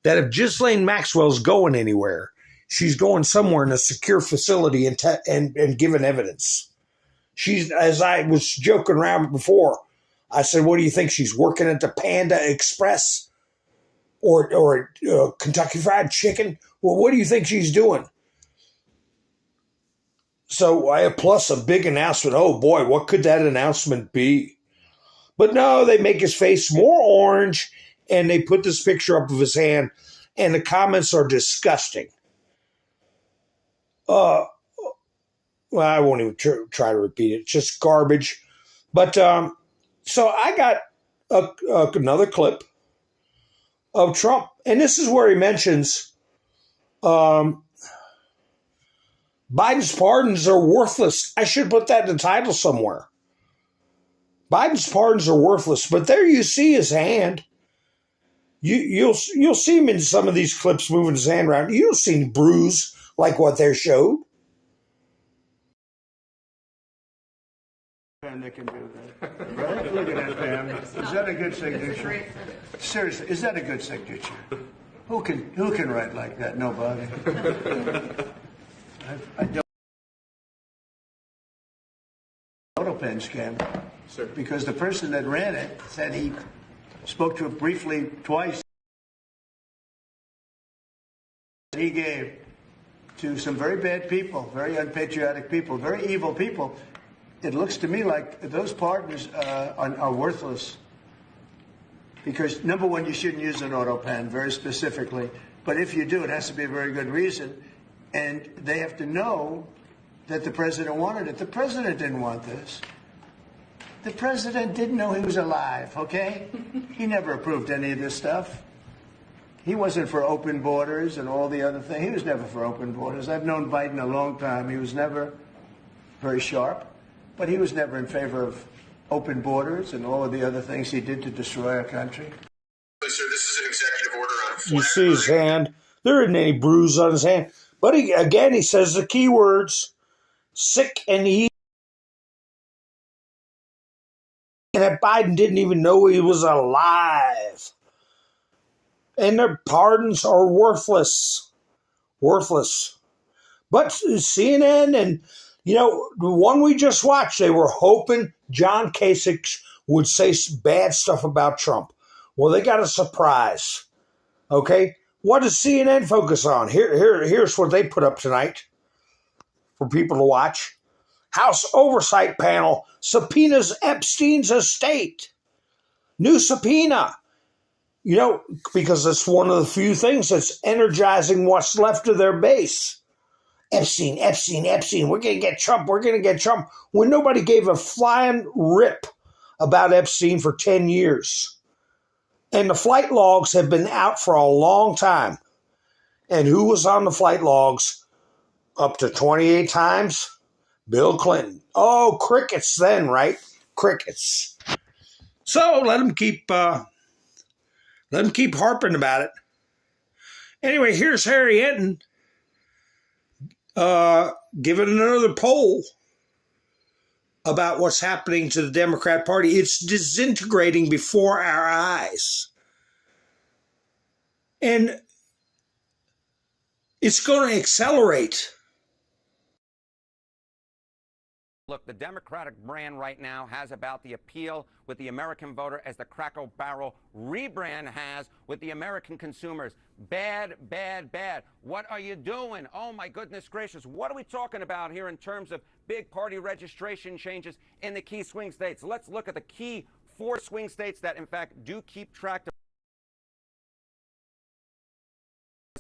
that if Ghislaine Maxwell's going anywhere, she's going somewhere in a secure facility and giving evidence. She's, as I was joking around before, I said, what do you think? She's working at the Panda Express or Kentucky Fried Chicken? Well, what do you think she's doing? So plus a big announcement. Oh boy, what could that announcement be? But no, they make his face more orange and they put this picture up of his hand and the comments are disgusting. Well, I won't even try to repeat it. It's just garbage. But so I got another clip of Trump. And this is where he mentions Biden's pardons are worthless. I should put that in the title somewhere. Biden's pardons are worthless. But there you see his hand. You'll see him in some of these clips moving his hand around. You don't see any bruise like what they showed. And they can do that. Right? Look at that, Pam. Is that a good signature? Seriously, is that a good signature? Who can write like that? Nobody. I don't. Auto pen scam. Because the person that ran it said he spoke to it briefly twice. He gave to some very bad people, very unpatriotic people, very evil people. It looks to me like those pardons are worthless. Because, number one, you shouldn't use an auto pen very specifically. But if you do, it has to be a very good reason. And they have to know that the president wanted it. The president didn't want this. The president didn't know he was alive, okay? He never approved any of this stuff. He wasn't for open borders and all the other things. He was never for open borders. I've known Biden a long time. He was never very sharp, but he was never in favor of open borders and all of the other things he did to destroy our country. Sir, this is an executive order on You see his hand. There isn't any bruise on his hand. But he says the key words, sick and evil. And that Biden didn't even know he was alive. And their pardons are worthless. Worthless. But CNN and, the one we just watched, they were hoping John Kasich would say bad stuff about Trump. Well, they got a surprise. Okay? What does CNN focus on? Here's what they put up tonight for people to watch. House Oversight Panel subpoenas Epstein's estate. New subpoena. Because it's one of the few things that's energizing what's left of their base. Epstein. We're going to get Trump. When nobody gave a flying rip about Epstein for 10 years. And the flight logs have been out for a long time. And who was on the flight logs up to 28 times? Bill Clinton. Oh, crickets then, right? Crickets. So let them keep harping about it. Anyway, here's Harry Hinton giving another poll about what's happening to the Democrat Party. It's disintegrating before our eyes. And it's going to accelerate. Look, the Democratic brand right now has about the appeal with the American voter as the Cracker Barrel rebrand has with the American consumers. Bad, bad, bad. What are you doing? Oh, my goodness gracious. What are we talking about here in terms of big party registration changes in the key swing states? Let's look at the key 4 swing states that, in fact, do keep track of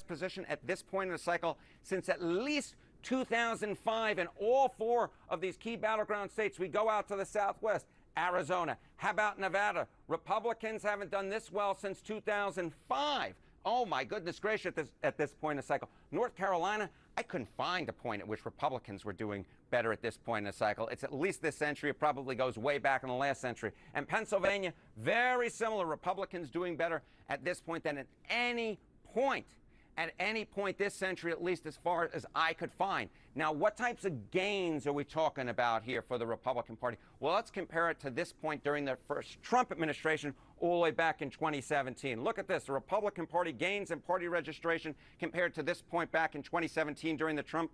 position at this point in the cycle since at least 2005. In all 4 of these key battleground states, we go out to the Southwest. Arizona. How about Nevada? Republicans haven't done this well since 2005. Oh, my goodness gracious, at this point in the cycle. North Carolina, I couldn't find a point at which Republicans were doing better at this point in the cycle. It's at least this century. It probably goes way back in the last century. And Pennsylvania, very similar. Republicans doing better at this point than at any point this century, at least as far as I could find. Now, what types of gains are we talking about here for the Republican Party? Well, let's compare it to this point during the first Trump administration all the way back in 2017. Look at this. The Republican Party gains in party registration compared to this point back in 2017 during the Trump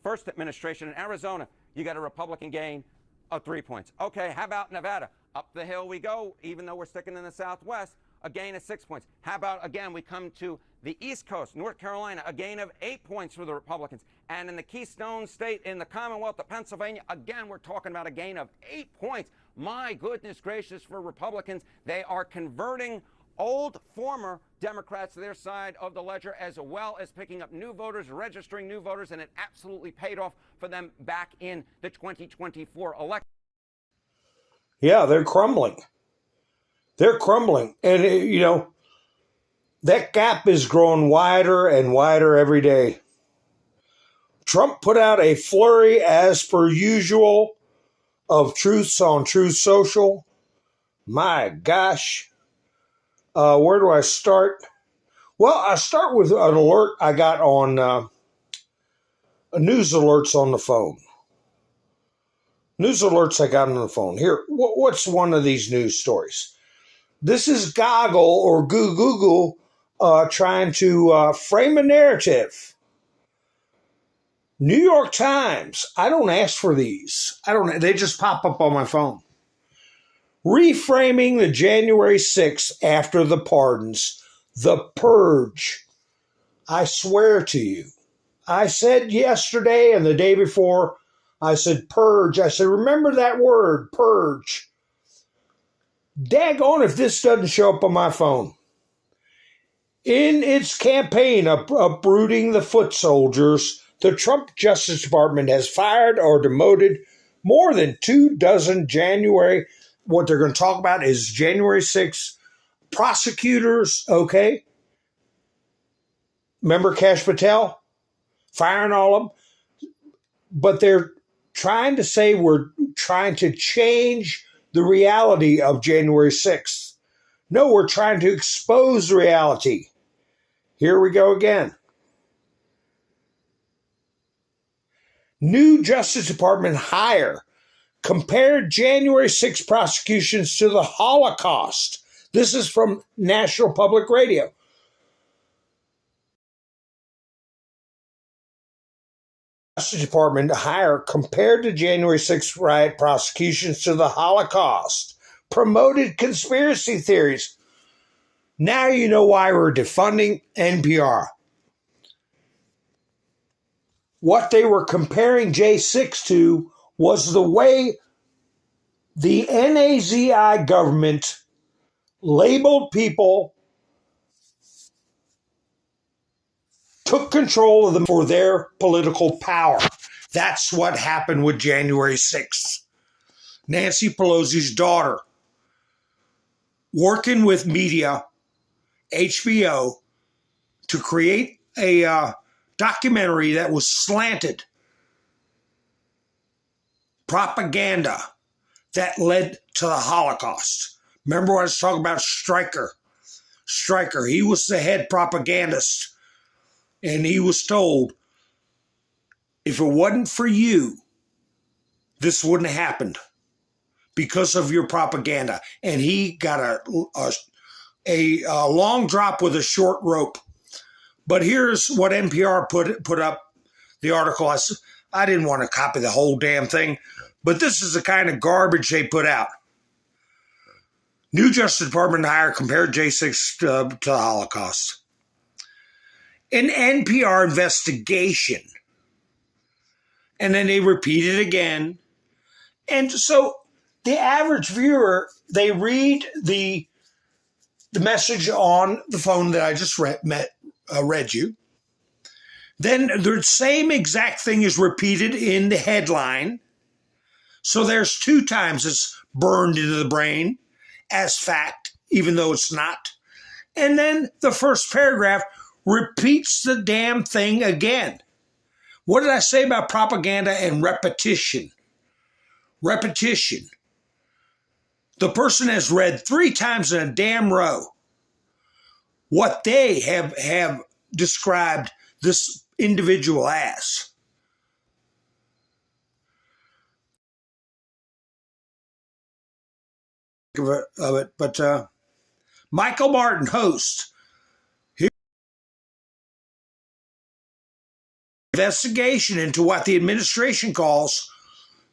first administration. In Arizona, you got a Republican gain of 3 points. Okay, how about Nevada? Up the hill we go, even though we're sticking in the Southwest, a gain of 6 points. How about, again, we come to the East Coast, North Carolina, a gain of 8 points for the Republicans. And in the Keystone State, in the Commonwealth of Pennsylvania, again, we're talking about a gain of 8 points. My goodness gracious, for Republicans, they are converting old, former Democrats to their side of the ledger, as well as picking up new voters, registering new voters, and it absolutely paid off for them back in the 2024 election. Yeah, they're crumbling. They're crumbling. And, that gap is growing wider and wider every day. Trump put out a flurry, as per usual, of truths on Truth Social. My gosh. Where do I start? Well, I start with an alert I got on news alerts on the phone. News alerts I got on the phone. Here, what's one of these news stories? This is Goggle or Google trying to frame a narrative. New York Times. I don't ask for these. They just pop up on my phone. Reframing the January 6th after the pardons, the purge. I swear to you, I said yesterday and the day before, I said purge. I said, remember that word, purge. Daggone if this doesn't show up on my phone. In its campaign uprooting the foot soldiers, the Trump Justice Department has fired or demoted more than 24 January. What they're going to talk about is January 6th prosecutors, okay? Remember Kash Patel? Firing all of them. But they're trying to say we're trying to change the reality of January 6th. No, we're trying to expose reality. Here we go again. New Justice Department hire compared January 6 prosecutions to the Holocaust. This is from National Public Radio. Justice Department hire compared to January 6th riot prosecutions to the Holocaust. Promoted conspiracy theories. Now you know why we're defunding NPR. What they were comparing J6 to was the way the NAZI government labeled people, took control of them for their political power. That's what happened with January 6th. Nancy Pelosi's daughter, working with media, HBO, to create a documentary that was slanted propaganda that led to the Holocaust. Remember when I was talking about Stryker? Stryker, he was the head propagandist, and he was told, if it wasn't for you, this wouldn't have happened because of your propaganda. And he got a long drop with a short rope. But here's what NPR put up, the article. I didn't want to copy the whole damn thing, but this is the kind of garbage they put out. New Justice Department hire compared J6 to the Holocaust. An NPR investigation. And then they repeat it again. And so the average viewer, they read the message on the phone that I just read you. Then the same exact thing is repeated in the headline. So there's 2 times it's burned into the brain as fact, even though it's not. And then the first paragraph repeats the damn thing again. What did I say about propaganda and repetition? Repetition. The person has read 3 times in a damn row what they have described this individual as. Of it, but Michael Martin, host, investigation into what the administration calls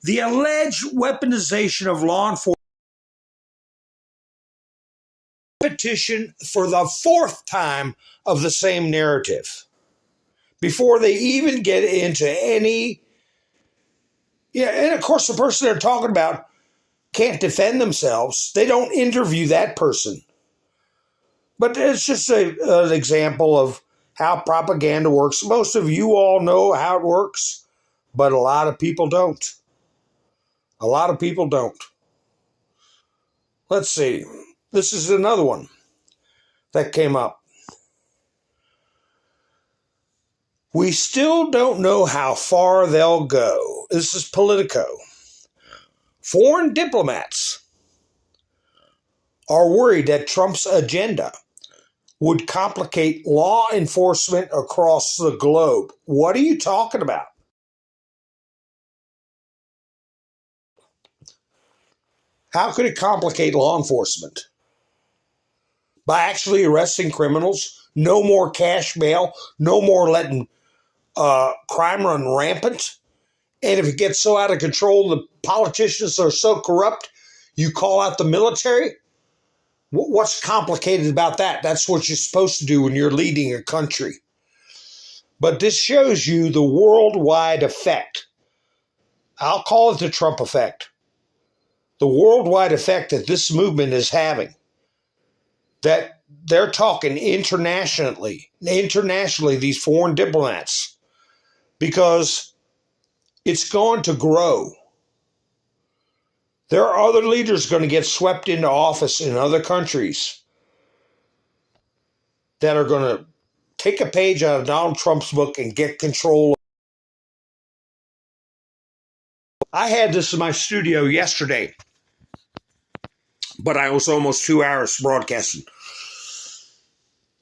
The alleged weaponization of law enforcement repetition for the fourth time of the same narrative before they even get into any. Yeah, and of course, the person they're talking about can't defend themselves. They don't interview that person. But it's just an example of how propaganda works. Most of you all know how it works, but a lot of people don't. A lot of people don't. Let's see. This is another one that came up. We still don't know how far they'll go. This is Politico. Foreign diplomats are worried that Trump's agenda would complicate law enforcement across the globe. What are you talking about? How could it complicate law enforcement? By actually arresting criminals? No more cash bail? No more letting crime run rampant? And if it gets so out of control, the politicians are so corrupt, you call out the military? What's complicated about that? That's what you're supposed to do when you're leading a country. But this shows you the worldwide effect. I'll call it the Trump effect. The worldwide effect that this movement is having. That they're talking internationally, these foreign diplomats, because it's going to grow. There are other leaders going to get swept into office in other countries that are going to take a page out of Donald Trump's book and get control. I had this in my studio yesterday, but I was almost 2 hours broadcasting.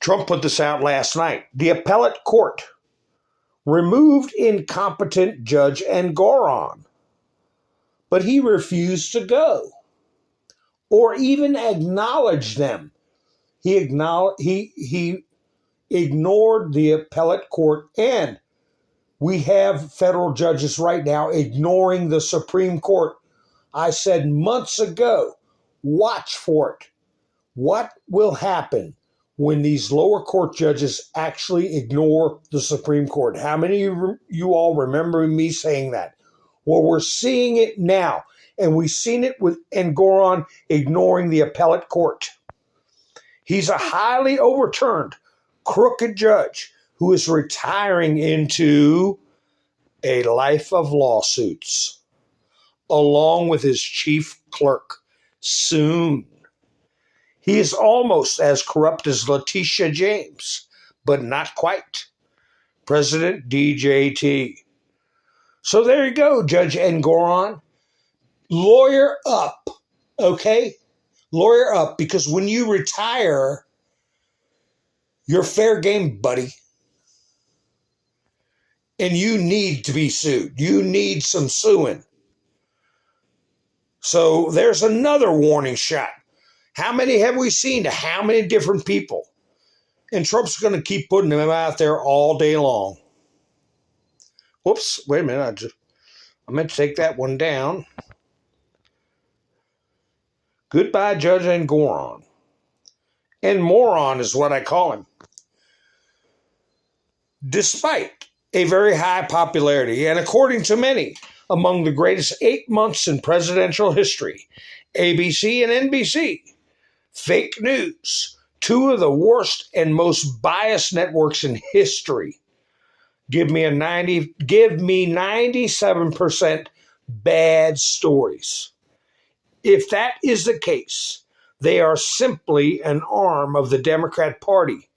Trump put this out last night. The appellate court removed incompetent Judge Engoron, but he refused to go or even acknowledge them. He ignored the appellate court, and we have federal judges right now ignoring the Supreme Court. I said months ago, watch for it. What will happen when these lower court judges actually ignore the Supreme Court? How many of you all remember me saying that? Well, we're seeing it now, and we've seen it with Engoron ignoring the appellate court. He's a highly overturned, crooked judge who is retiring into a life of lawsuits, along with his chief clerk, soon. He is almost as corrupt as Letitia James, but not quite. President DJT. So there you go, Judge Engoron. Lawyer up, okay? Lawyer up, because when you retire, you're fair game, buddy. And you need to be sued. You need some suing. So there's another warning shot. How many have we seen to how many different people? And Trump's going to keep putting them out there all day long. Whoops, wait a minute. I meant to take that one down. Goodbye, Judge Engoron. And moron is what I call him. Despite a very high popularity, and according to many, among the greatest 8 months in presidential history, ABC and NBC, fake news, two of the worst and most biased networks in history, give me 97% bad stories. If that is the case, they are simply an arm of the Democrat Party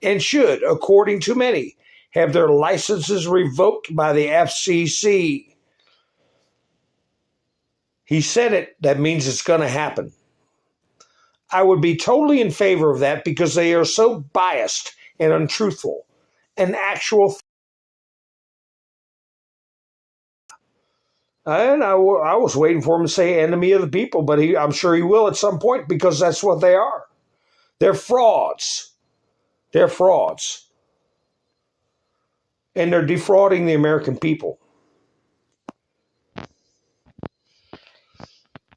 and should, according to many, have their licenses revoked by the FCC. He said it, that means it's going to happen. I would be totally in favor of that because they are so biased and untruthful. An actual and I was waiting for him to say enemy of the people, but I'm sure he will at some point because that's what they are. They're frauds. They're frauds. And they're defrauding the American people.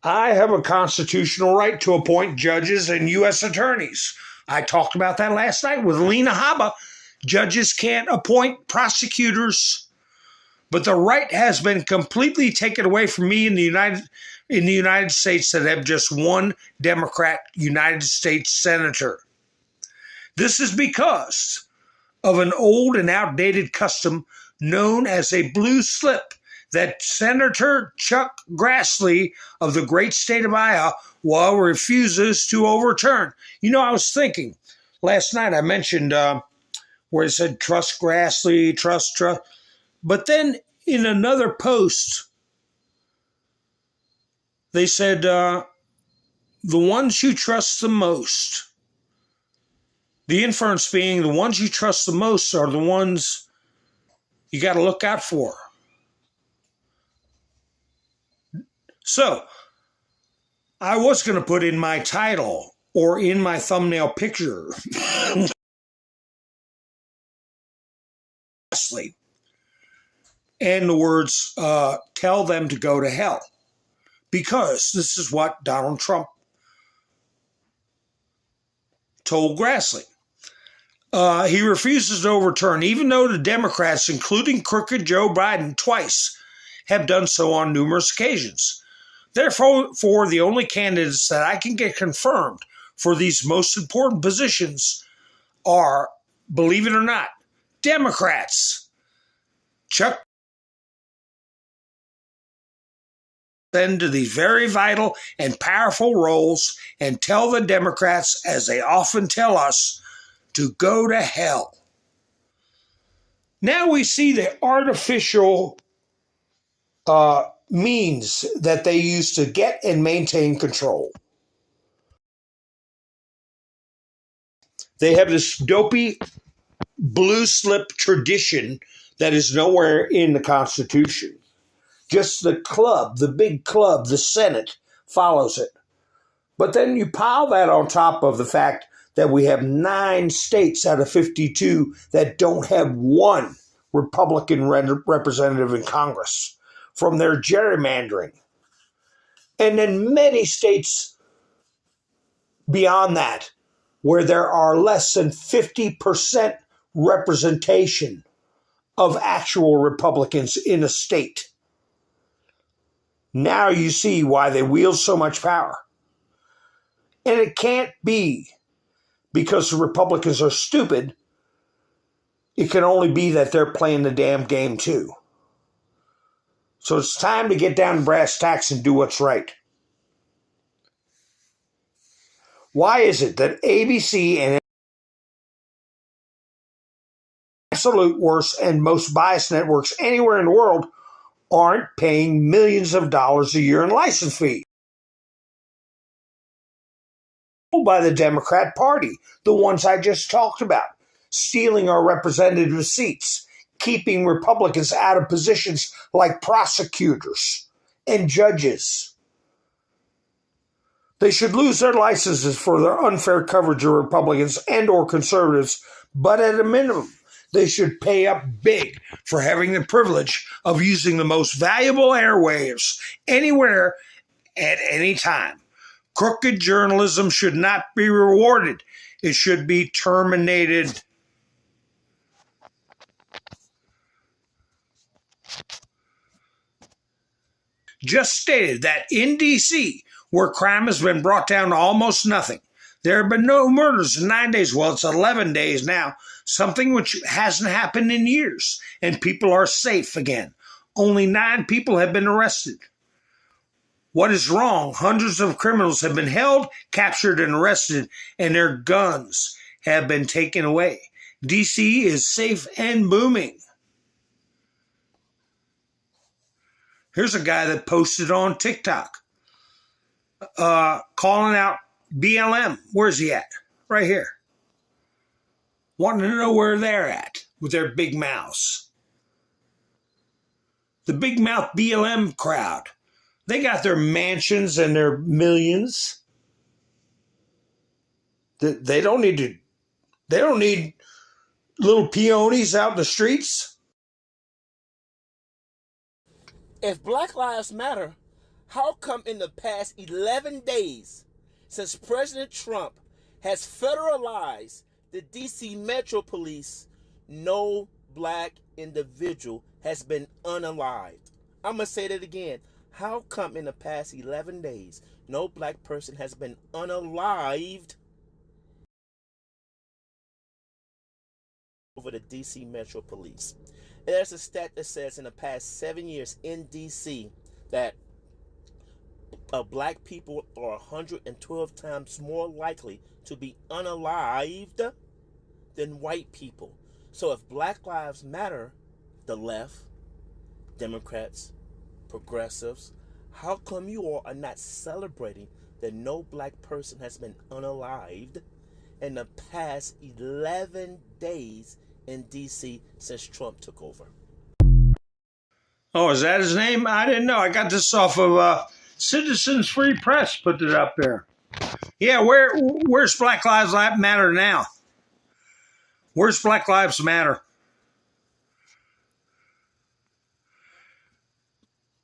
I have a constitutional right to appoint judges and U.S. attorneys. I talked about that last night with Lena Haba. Judges can't appoint prosecutors, but the right has been completely taken away from me in the United States that have just one Democrat United States senator. This is because of an old and outdated custom known as a blue slip that Senator Chuck Grassley of the great state of Iowa refuses to overturn. You know, I was thinking last night, I mentioned where it said trust Grassley, trust. But then in another post, they said the ones you trust the most, the inference being the ones you trust the most are the ones you got to look out for. So, I was going to put in my title or in my thumbnail picture and the words, tell them to go to hell. Because this is what Donald Trump told Grassley. He refuses to overturn, even though the Democrats, including crooked Joe Biden twice, have done so on numerous occasions. Therefore, the only candidates that I can get confirmed for these most important positions are, believe it or not, Democrats. Chuck into these very vital and powerful roles and tell the Democrats, as they often tell us, to go to hell. Now we see the artificial means that they use to get and maintain control. They have this dopey blue slip tradition that is nowhere in the Constitution. Just the club, the big club, the Senate follows it. But then you pile that on top of the fact that we have 9 states out of 52 that don't have one Republican representative in Congress from their gerrymandering. And then many states beyond that where there are less than 50% representation of actual Republicans in a state. Now you see why they wield so much power. And it can't be because the Republicans are stupid. It can only be that they're playing the damn game too. So it's time to get down to brass tacks and do what's right. Why is it that ABC and absolute worst and most biased networks anywhere in the world aren't paying millions of dollars a year in license fees? By the Democrat Party, the ones I just talked about, stealing our representative seats, keeping Republicans out of positions like prosecutors and judges. They should lose their licenses for their unfair coverage of Republicans and or conservatives, but at a minimum, they should pay up big for having the privilege of using the most valuable airwaves anywhere at any time. Crooked journalism should not be rewarded. It should be terminated. Just stated that in D.C., where crime has been brought down to almost nothing, there have been no murders in 9 days. Well, it's 11 days now, something which hasn't happened in years, and people are safe again. Only 9 people have been arrested. What is wrong? Hundreds of criminals have been held, captured, and arrested, and their guns have been taken away. D.C. is safe and booming. Here's a guy that posted on TikTok calling out BLM. Where's he at? Right here. Wanting to know where they're at with their big mouths. The big mouth BLM crowd. They got their mansions and their millions. They don't need little peonies out in the streets. If Black Lives Matter How come in the past 11 days, since President Trump has federalized the D.C. Metro Police, no black individual has been unalived? I'm going to say that again. How come in the past 11 days, no black person has been unalived over the D.C. Metro Police? There's a stat that says in the past 7 years in D.C. that black people are 112 times more likely to be unalived than white people. So if Black Lives Matter, the left, Democrats, progressives, how come you all are not celebrating that no black person has been unalived in the past 11 days in D.C. since Trump took over? Oh, is that his name? I didn't know. I got this off of Citizens Free Press, put it up there. Yeah, where's Black Lives Matter now? Where's Black Lives Matter?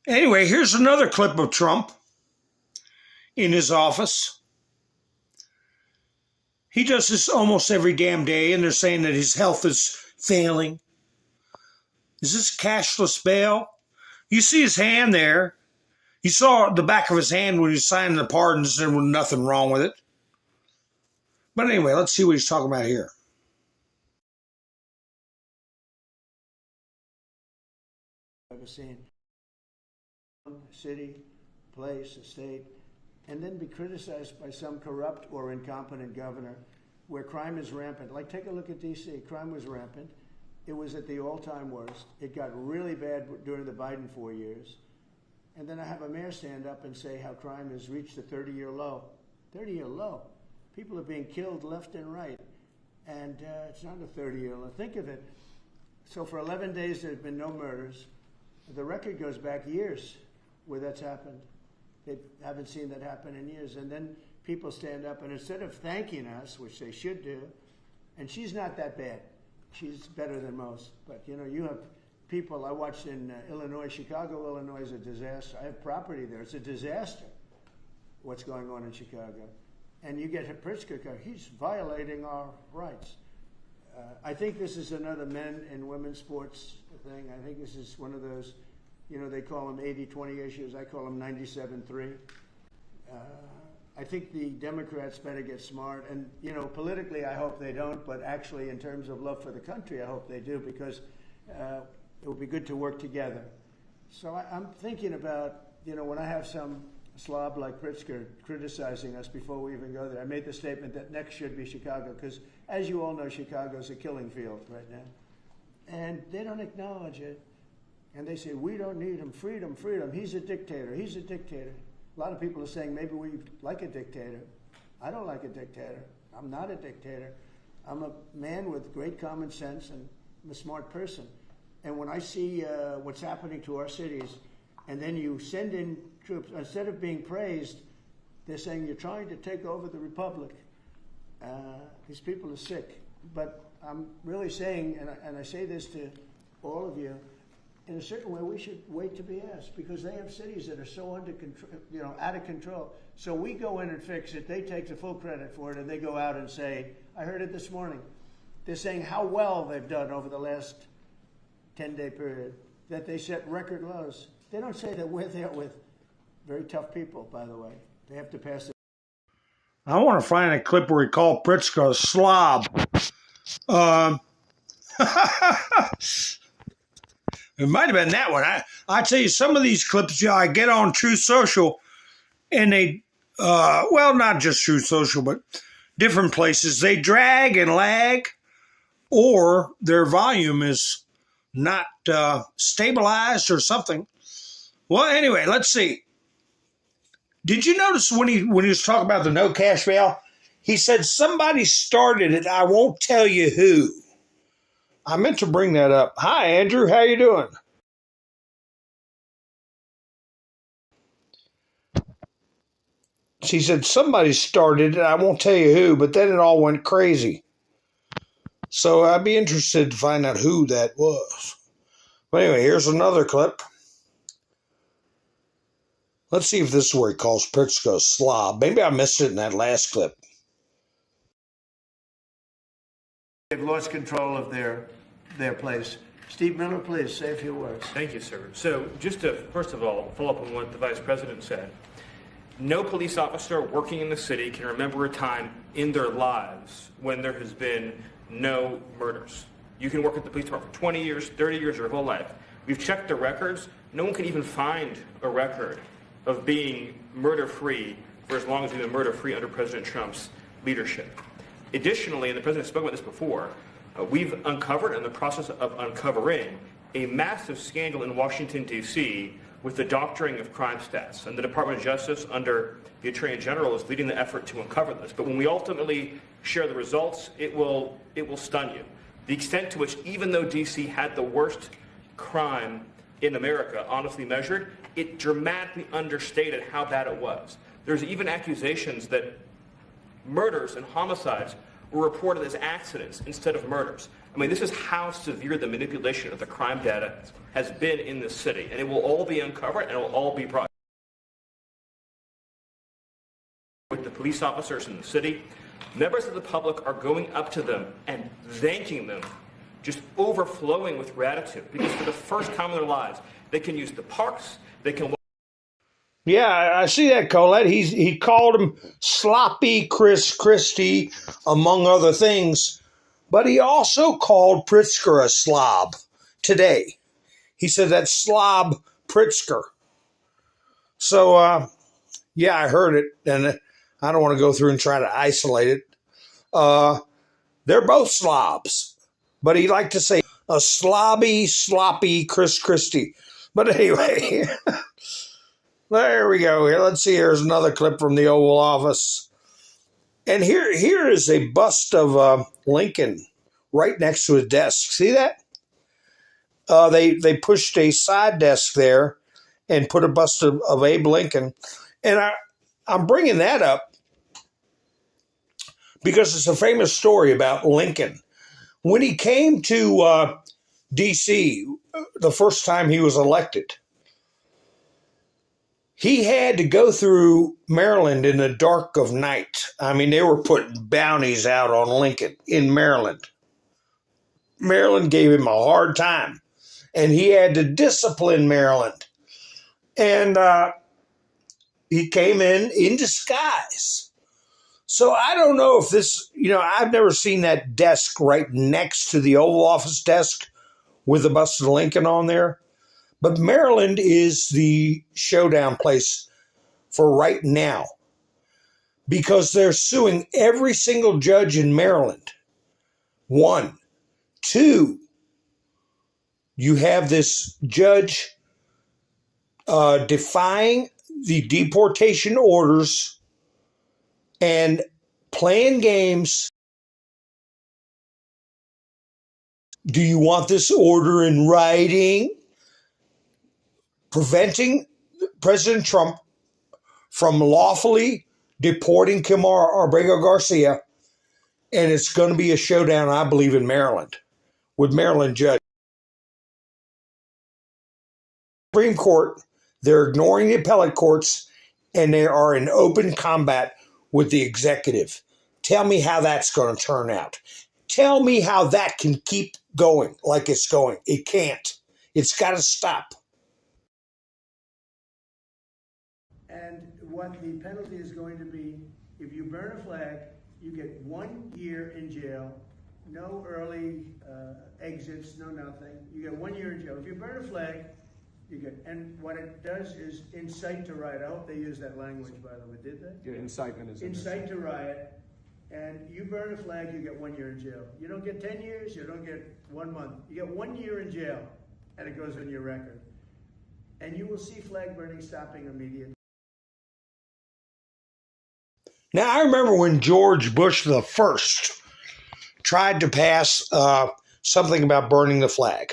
Anyway, here's another clip of Trump in his office. He does this almost every damn day, and they're saying that his health is failing. Is this cashless bail? You see his hand there. You saw the back of his hand when he was signing the pardons. There was nothing wrong with it. But anyway, let's see what he's talking about here. I've ever seen a city, place, a state, and then be criticized by some corrupt or incompetent governor where crime is rampant. Like, take a look at D.C. Crime was rampant. It was at the all-time worst. It got really bad during the Biden 4 years. And then I have a mayor stand up and say how crime has reached a 30-year low. 30-year low. People are being killed left and right. And it's not a 30-year low. Think of it. So for 11 days, there have been no murders. The record goes back years where that's happened. They haven't seen that happen in years. And then people stand up, and instead of thanking us, which they should do, and she's not that bad. She's better than most. But, you know, you have people, I watched in Illinois, Chicago, Illinois is a disaster. I have property there. It's a disaster what's going on in Chicago. And you get Pritzker, he's violating our rights. I think this is another men and women's sports thing. I think this is one of those, you know, they call them 80-20 issues. I call them 97-3. I think the Democrats better get smart. And, you know, politically, I hope they don't. But actually, in terms of love for the country, I hope they do, because it would be good to work together. So I'm thinking about, you know, when I have some slob like Pritzker criticizing us before we even go there, I made the statement that next should be Chicago, because as you all know, Chicago's a killing field right now. And they don't acknowledge it. And they say, we don't need him. Freedom, freedom. He's a dictator. He's a dictator. A lot of people are saying maybe we like a dictator. I don't like a dictator. I'm not a dictator. I'm a man with great common sense, and I'm a smart person. And when I see what's happening to our cities, and then you send in troops, instead of being praised, they're saying you're trying to take over the republic. These people are sick. But I'm really saying, and I say this to all of you, in a certain way, we should wait to be asked, because they have cities that are so under control, you know, out of control. So we go in and fix it. They take the full credit for it, and they go out and say, I heard it this morning. They're saying how well they've done over the last 10-day period, that they set record lows. They don't say that we're there with very tough people, by the way. They have to pass it. I want to find a clip where he called Pritzker a slob. It might have been that one. I tell you, some of these clips, I get on Truth Social, and they, well, not just Truth Social, but different places, they drag and lag, or their volume is not stabilized or something. Well, anyway, let's see. Did you notice when he was talking about the no cash bail, he said somebody started it, I won't tell you who. I meant to bring that up. Hi, Andrew. How you doing? She said somebody started it. I won't tell you who, but then it all went crazy. So I'd be interested to find out who that was. But anyway, here's another clip. Let's see if this is where he calls Pritzker a slob. Maybe I missed it in that last clip. They've lost control of their place. Steve Miller, please say a few words. Thank you, sir. So just to, first of all, follow up on what the Vice President said. No police officer working in the city can remember a time in their lives when there has been no murders. You can work at the police department for 20 years, 30 years, your whole life. We've checked the records. No one can even find a record of being murder-free for as long as we've been murder-free under President Trump's leadership. Additionally, and the President spoke about this before, we've uncovered, in the process of uncovering, a massive scandal in Washington, D.C. with the doctoring of crime stats. And the Department of Justice, under the Attorney General, is leading the effort to uncover this. But when we ultimately share the results, it will stun you. The extent to which, even though D.C. had the worst crime in America, honestly measured, it dramatically understated how bad it was. There's even accusations that murders and homicides were reported as accidents instead of murders. I mean, this is how severe the manipulation of the crime data has been in this city, and it will all be uncovered and it will all be brought with the police officers in the city. Members of the public are going up to them and thanking them, just overflowing with gratitude, because for the first time in their lives, they can use the parks, they can... Yeah, I see that, Colette. He called him sloppy Chris Christie, among other things. But he also called Pritzker a slob today. He said that slob Pritzker. So, yeah, I heard it. And I don't want to go through and try to isolate it. They're both slobs. But he liked to say a sloppy Chris Christie. But anyway... There we go. Here, let's see. Here's another clip from the Oval Office. And here is a bust of Lincoln right next to his desk. See that? They pushed a side desk there and put a bust of Abe Lincoln. And I'm bringing that up because it's a famous story about Lincoln. When he came to D.C. the first time he was elected, he had to go through Maryland in the dark of night. I mean, they were putting bounties out on Lincoln in Maryland. Maryland gave him a hard time, and he had to discipline Maryland. And he came in disguise. So I don't know if this, I've never seen that desk right next to the Oval Office desk with a bust of Lincoln on there. But Maryland is the showdown place for right now because they're suing every single judge in Maryland. 1. 2, you have this judge defying the deportation orders and playing games. Do you want this order in writing? Preventing President Trump from lawfully deporting Kimar Arbego Garcia. And it's going to be a showdown, I believe, in Maryland with Maryland judges. Supreme Court, they're ignoring the appellate courts, and they are in open combat with the executive. Tell me how that's going to turn out. Tell me how that can keep going like it's going. It can't. It's got to stop. And what the penalty is going to be, if you burn a flag, you get 1 year in jail, no early exits, no nothing. You get 1 year in jail. If you burn a flag, you get, and what it does is incite to riot. I hope they use that language, by the way. Did they? Yeah, incitement is incite to riot. And you burn a flag, you get 1 year in jail. You don't get 10 years, you don't get 1 month. You get 1 year in jail, and it goes on your record. And you will see flag burning stopping immediately. Now, I remember when George Bush the First tried to pass something about burning the flag.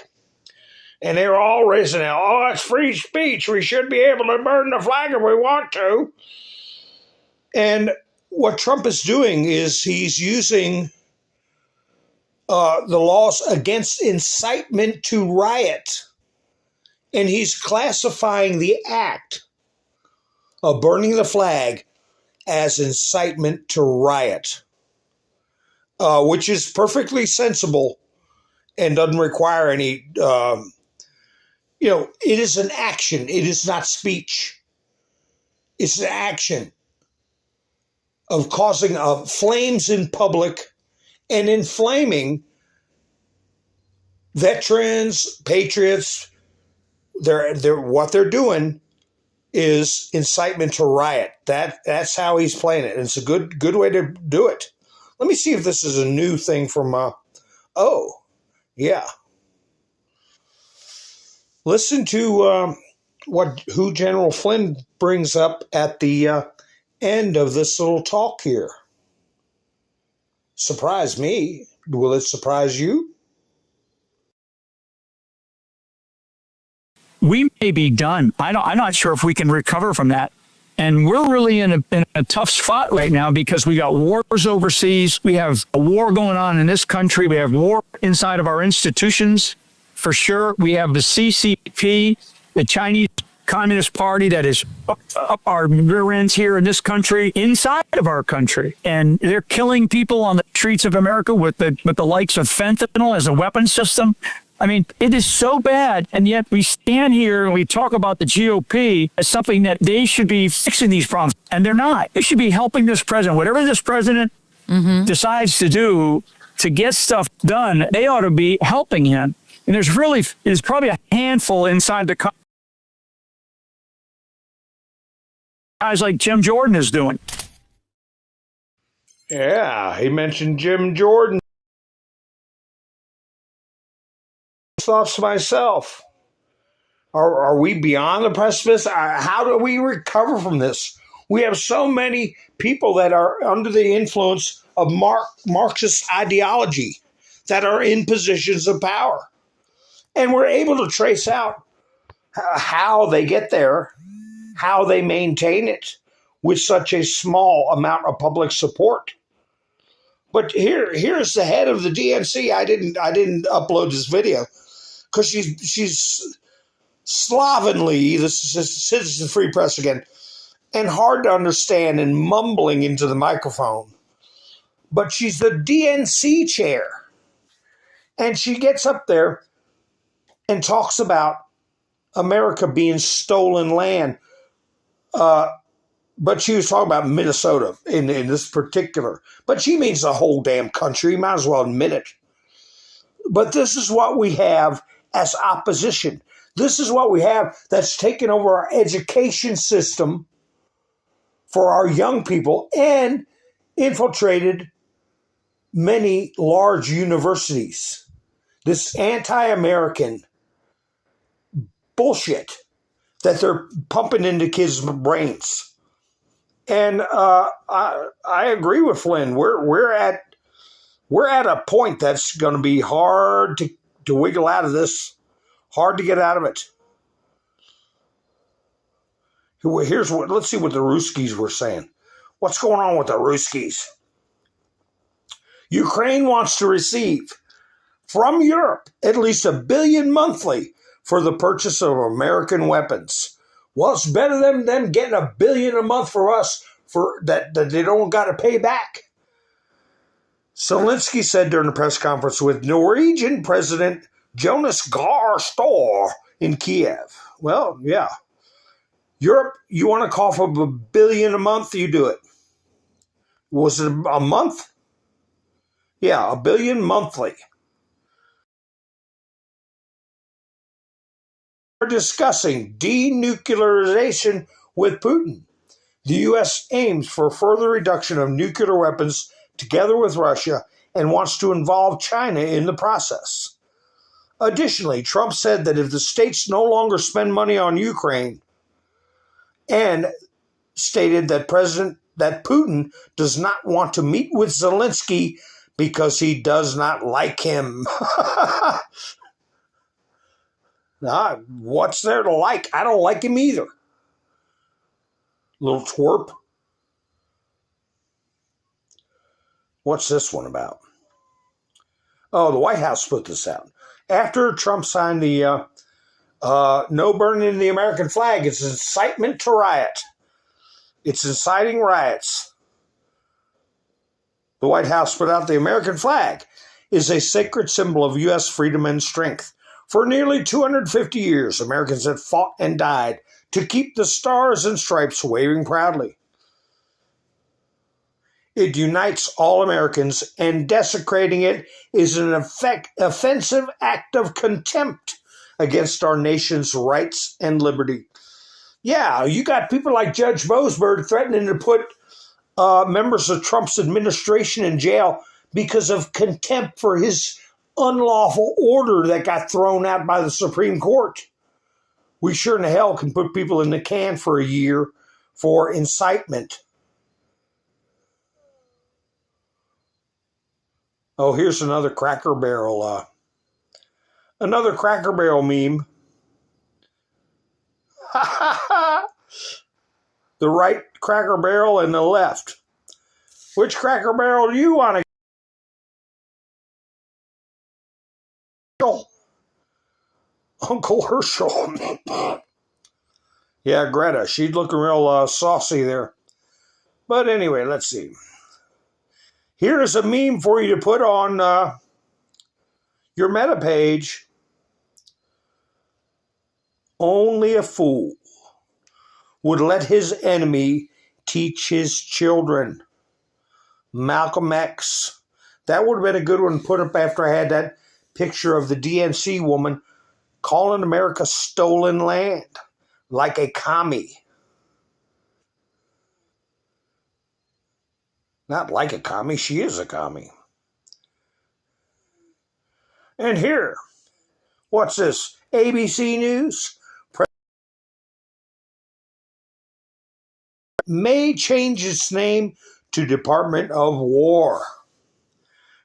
And they were all raising it. Oh, it's free speech. We should be able to burn the flag if we want to. And what Trump is doing is he's using the laws against incitement to riot. And he's classifying the act of burning the flag as incitement to riot, which is perfectly sensible and doesn't require any, it is an action. It is not speech. It's an action of causing flames in public and inflaming veterans, patriots. What they're doing is incitement to riot. That's how he's playing it. And it's a good way to do it. Let me see if this is a new thing from. Yeah. Listen to who General Flynn brings up at the end of this little talk here. Surprise me. Will it surprise you? We may be done. I'm not sure if we can recover from that. And we're really in a tough spot right now because we got wars overseas. We have a war going on in this country. We have war inside of our institutions, for sure. We have the CCP, the Chinese Communist Party that is up our rear ends here in this country, inside of our country. And they're killing people on the streets of America with the likes of fentanyl as a weapon system. I mean, it is so bad, and yet we stand here and we talk about the GOP as something that they should be fixing these problems, and they're not. They should be helping this president. Whatever this president decides to do to get stuff done, they ought to be helping him. And there's probably a handful inside the country, guys like Jim Jordan is doing. Yeah, he mentioned Jim Jordan. Thoughts myself. Are we beyond the precipice? How do we recover from this? We have so many people that are under the influence of Marxist ideology that are in positions of power. And we're able to trace out how they get there, how they maintain it with such a small amount of public support. But here's the head of the DNC. I didn't upload this video because she's slovenly, the Citizen Free Press again, and hard to understand and mumbling into the microphone. But she's the DNC chair. And she gets up there and talks about America being stolen land. But she was talking about Minnesota in this particular. But she means the whole damn country. Might as well admit it. But this is what we have as opposition. This is what we have that's taken over our education system for our young people and infiltrated many large universities. This anti-American bullshit that they're pumping into kids' brains. And I agree with Flynn. We're at a point that's going to be hard to wiggle out of this, hard to get out of it. Let's see what the Ruskies were saying. What's going on with the Ruskies? Ukraine wants to receive from Europe at least $1 billion monthly for the purchase of American weapons. Well, it's better than them getting $1 billion a month for us for that they don't got to pay back. Zelensky said during a press conference with Norwegian President Jonas Gahr Store in Kiev. Well, yeah. Europe, you want to call for $1 billion a month? You do it. Was it a month? Yeah, $1 billion monthly. We're discussing denuclearization with Putin. The U.S. aims for further reduction of nuclear weapons together with Russia and wants to involve China in the process. Additionally, Trump said that if the states no longer spend money on Ukraine, and stated that Putin does not want to meet with Zelensky because he does not like him. What's there to like? I don't like him either. Little twerp. What's this one about? Oh, the White House put this out. After Trump signed the no burning the American flag, it's incitement to riot. It's inciting riots. The White House put out the American flag is a sacred symbol of U.S. freedom and strength. For nearly 250 years, Americans have fought and died to keep the stars and stripes waving proudly. It unites all Americans, and desecrating it is an offensive act of contempt against our nation's rights and liberty. Yeah, you got people like Judge Boasberg threatening to put members of Trump's administration in jail because of contempt for his unlawful order that got thrown out by the Supreme Court. We sure in the hell can put people in the can for a year for incitement. Oh, here's another Cracker Barrel meme. The right Cracker Barrel and the left. Which Cracker Barrel do you want to? Uncle Herschel. Yeah, Greta. She's looking real saucy there. But anyway, let's see. Here is a meme for you to put on your meta page. Only a fool would let his enemy teach his children. Malcolm X. That would have been a good one to put up after I had that picture of the DNC woman calling America stolen land, like a commie. Not like a commie, she is a commie. And here, what's this? ABC News? May change its name to Department of War.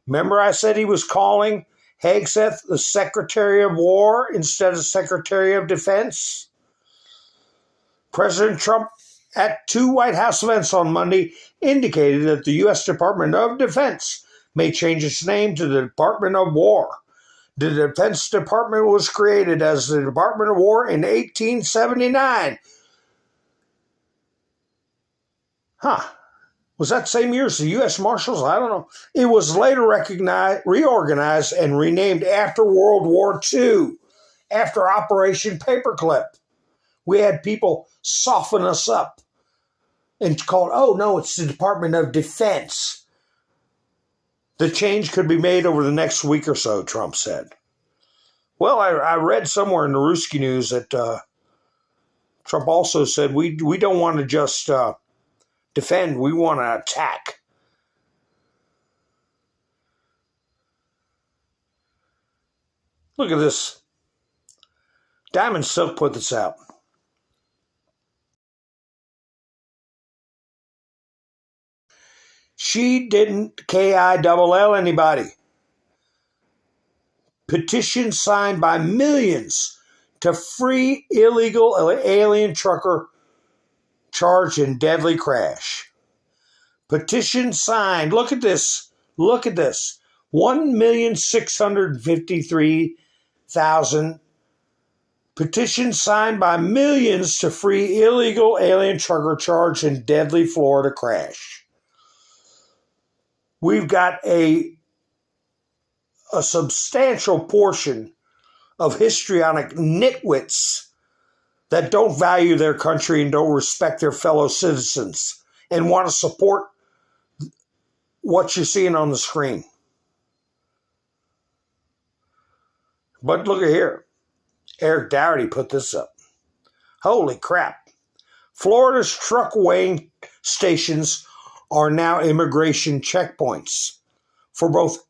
Remember I said he was calling Hegseth the Secretary of War instead of Secretary of Defense? President Trump, at 2 White House events on Monday, indicated that the U.S. Department of Defense may change its name to the Department of War. The Defense Department was created as the Department of War in 1879. Was that same year as the U.S. Marshals? I don't know. It was later reorganized and renamed after World War II, after Operation Paperclip. We had people soften us up and call it, oh, no, it's the Department of Defense. The change could be made over the next week or so, Trump said. Well, I read somewhere in the Ruski News that Trump also said we don't want to just defend, we want to attack. Look at this. Diamond Silk put this out. She didn't KILL anybody. Petition signed by millions to free illegal alien trucker charged in deadly crash. Petition signed. Look at this. Look at this. 1,653,000 petitions signed by millions to free illegal alien trucker charged in deadly Florida crash. We've got a substantial portion of histrionic nitwits that don't value their country and don't respect their fellow citizens and want to support what you're seeing on the screen. But look at here. Eric Dougherty put this up. Holy crap. Florida's truck weighing stations are now immigration checkpoints for both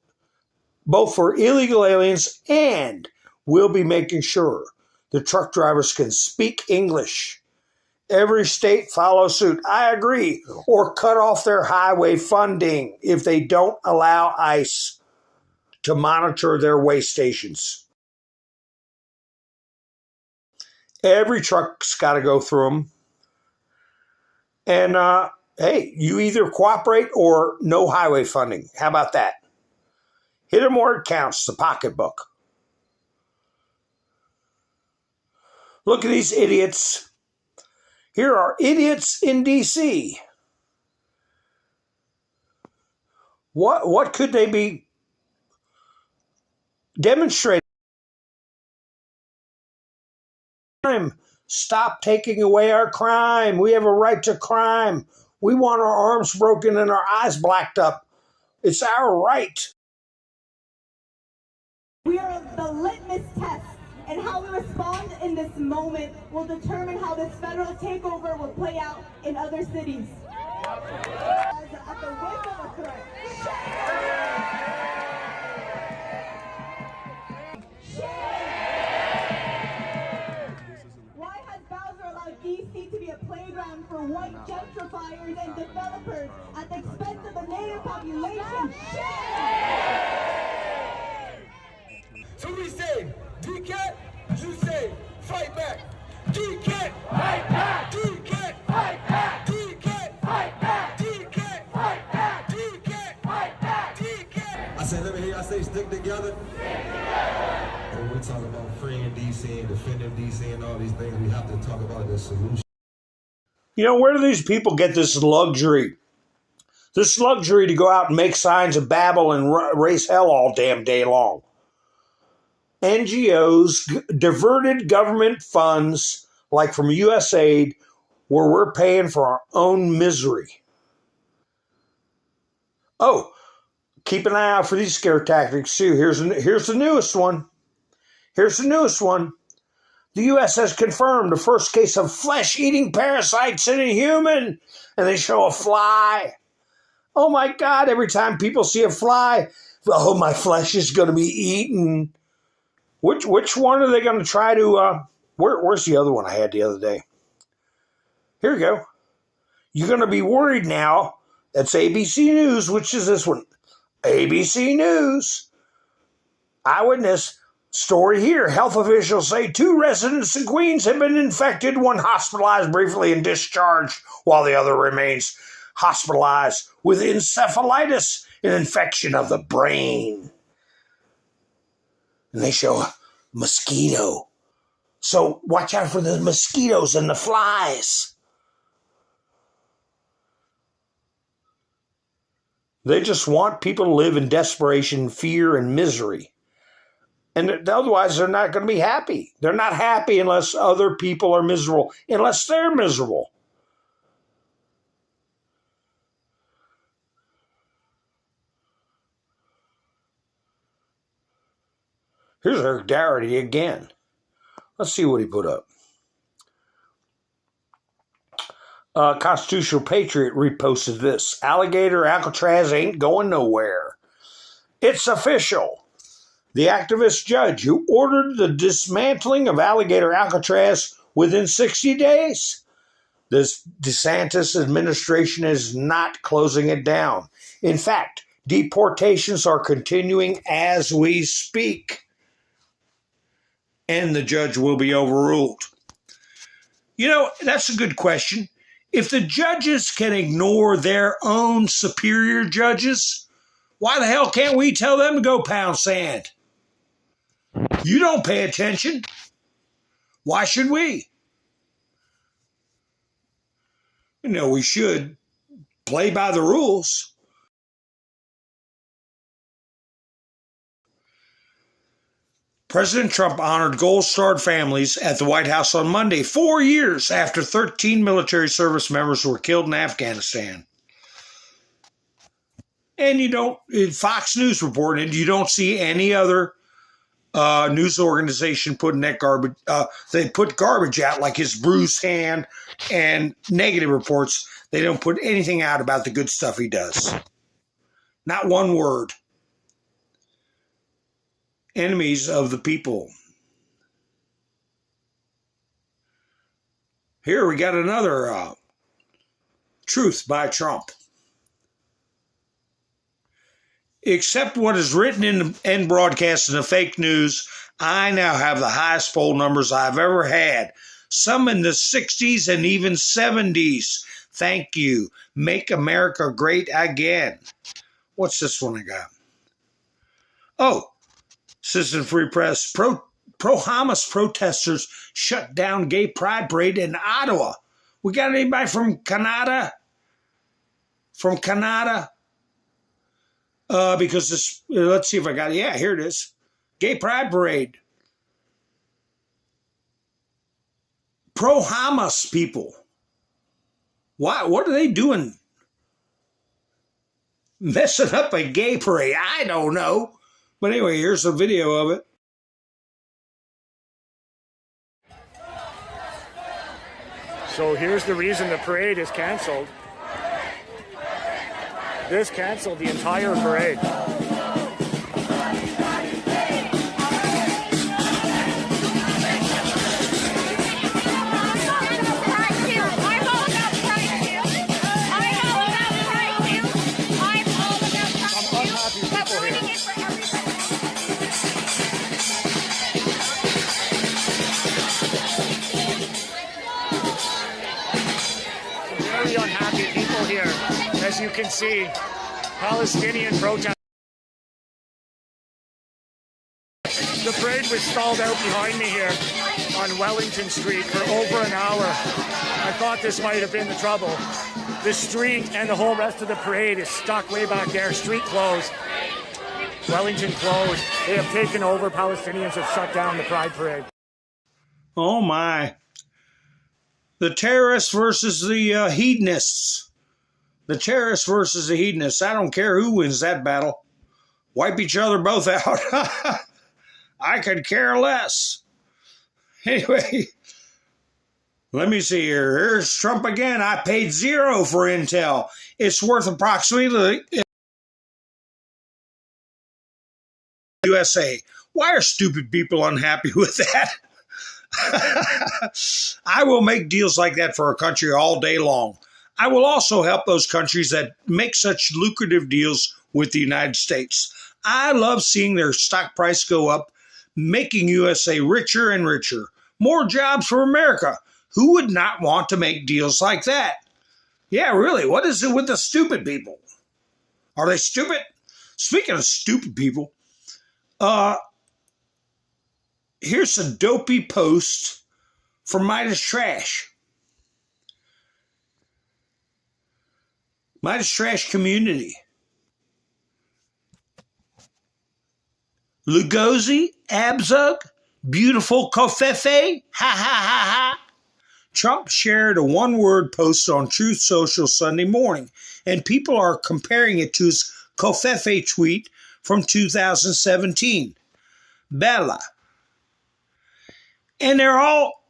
for illegal aliens, and will be making sure the truck drivers can speak English. Every state follow suit, I agree, or cut off their highway funding if they don't allow ICE to monitor their weigh stations. Every truck's got to go through them. And, hey, you either cooperate or no highway funding. How about that? Hit them where it counts, the pocketbook. Look at these idiots. Here are idiots in D.C. What could they be demonstrating? Stop taking away our crime. We have a right to crime. We want our arms broken and our eyes blacked up. It's our right. We are the litmus test, and how we respond in this moment will determine how this federal takeover will play out in other cities. At the wake of a threat. Why has Bowser allowed DC to be a playground for white gentrifiers and developers at the expense of the native population? So we say, decay, you say, fight back. Decay, fight back. Decay, fight back. Decay, fight back. Decay, fight back. Decay, fight back. Decay. I said, let me hear y'all say, stick together. Stick together. When we talk about freeing DC and defending DC and all these things, we have to talk about the solution. You know, where do these people get this luxury? This luxury to go out and make signs of Babel and raise hell all damn day long. NGOs diverted government funds, like from USAID, where we're paying for our own misery. Oh, keep an eye out for these scare tactics, too. Here's the newest one. Here's the newest one. The U.S. has confirmed the first case of flesh-eating parasites in a human, and they show a fly. Oh, my God, every time people see a fly, oh, my flesh is going to be eaten. Which one are they going to try to, where's the other one I had the other day? Here we go. You're going to be worried now. That's ABC News. Which is this one? ABC News. Eyewitness story here. Health officials say 2 residents in Queens have been infected, one hospitalized briefly and discharged, while the other remains hospitalized with encephalitis, an infection of the brain. And they show a mosquito. So watch out for the mosquitoes and the flies. They just want people to live in desperation, fear, and misery. And otherwise, they're not going to be happy. They're not happy unless other people are miserable, unless they're miserable. Here's Eric Darity again. Let's see what he put up. Constitutional Patriot reposted this. Alligator Alcatraz ain't going nowhere. It's official. The activist judge who ordered the dismantling of Alligator Alcatraz within 60 days. This DeSantis administration is not closing it down. In fact, deportations are continuing as we speak. And the judge will be overruled. You know, that's a good question. If the judges can ignore their own superior judges, why the hell can't we tell them to go pound sand? You don't pay attention. Why should we? You know, we should play by the rules. President Trump honored gold-starred families at the White House on Monday, 4 years after 13 military service members were killed in Afghanistan. And you don't, Fox News reported, you don't see any other news organization putting that garbage, they put garbage out like his bruised hand and negative reports. They don't put anything out about the good stuff he does. Not one word. Enemies of the people. Here we got another truth by Trump. Except what is written in and broadcast in the fake news, I now have the highest poll numbers I've ever had. Some in the 60s and even 70s. Thank you. Make America great again. What's this one I got? Oh, Citizen Free Press. Pro-Hamas protesters shut down gay pride parade in Ottawa. We got anybody from Canada? From Canada? Because this, let's see if I got it. Yeah, here it is. Gay Pride Parade. Pro-Hamas people. What are they doing? Messing up a gay parade? I don't know. But anyway, here's a video of it. So here's the reason the parade is canceled. This canceled the entire parade. Unhappy people here, as you can see, Palestinian protest. The parade was stalled out behind me here on Wellington Street for over an hour. I thought this might have been the trouble. The street and the whole rest of the parade is stuck way back there. Street closed. Wellington closed. They have taken over. Palestinians have shut down the Pride Parade. Oh my. The terrorists versus the hedonists. The terrorists versus the hedonists. I don't care who wins that battle. Wipe each other both out. I could care less. Anyway, let me see here. Here's Trump again. I paid $0 for Intel. It's worth approximately USA. Why are stupid people unhappy with that? I will make deals like that for a country all day long. I will also help those countries that make such lucrative deals with the United States. I love seeing their stock price go up, making USA richer and richer. More jobs for America. Who would not want to make deals like that? Yeah, really, what is it with the stupid people? Are they stupid? Speaking of stupid people, here's a dopey post from Midas Trash. Midas Trash community. Lugosi, Abzug, beautiful Kofefe, ha ha ha ha. Trump shared a one-word post on Truth Social Sunday morning, and people are comparing it to his Kofefe tweet from 2017. Bella. And they're all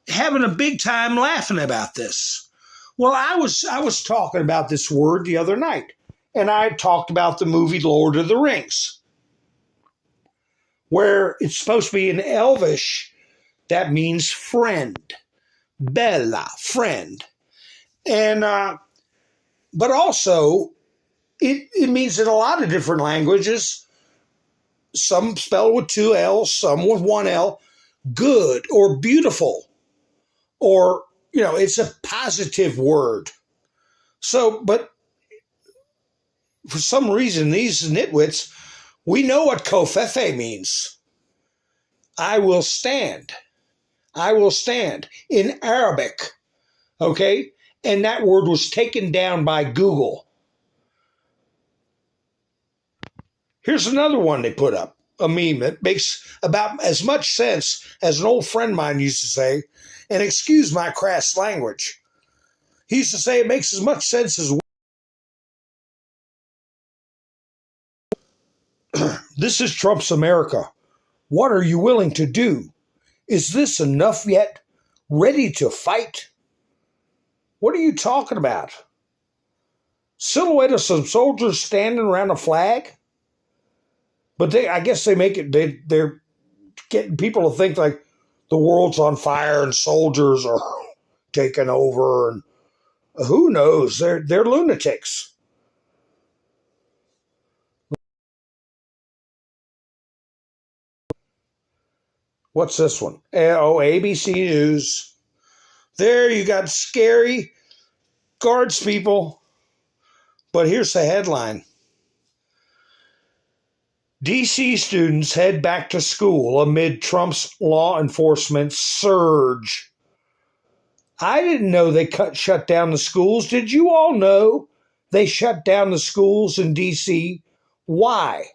having a big time laughing about this. Well, I was talking about this word the other night, and I talked about the movie Lord of the Rings, where it's supposed to be in Elvish that means friend. Bella, friend. And but also it means in a lot of different languages, some spelled with 2 L's, some with 1 L, good or beautiful, or, it's a positive word. So, but for some reason, these nitwits, we know what kofefe means. I will stand. I will stand in Arabic. Okay? And that word was taken down by Google. Here's another one they put up, a meme that makes about as much sense as an old friend of mine used to say, and excuse my crass language. He used to say it makes as much sense as this is Trump's America. What are you willing to do? Is this enough yet? Ready to fight? What are you talking about? Silhouette of some soldiers standing around a flag? But I guess they make it, they're getting people to think like the world's on fire and soldiers are taking over, and who knows? They're lunatics. What's this one? Oh, ABC News. There you got scary guards people. But here's the headline. DC students head back to school amid Trump's law enforcement surge. I didn't know they shut down the schools. Did you all know they shut down the schools in D.C.? Why?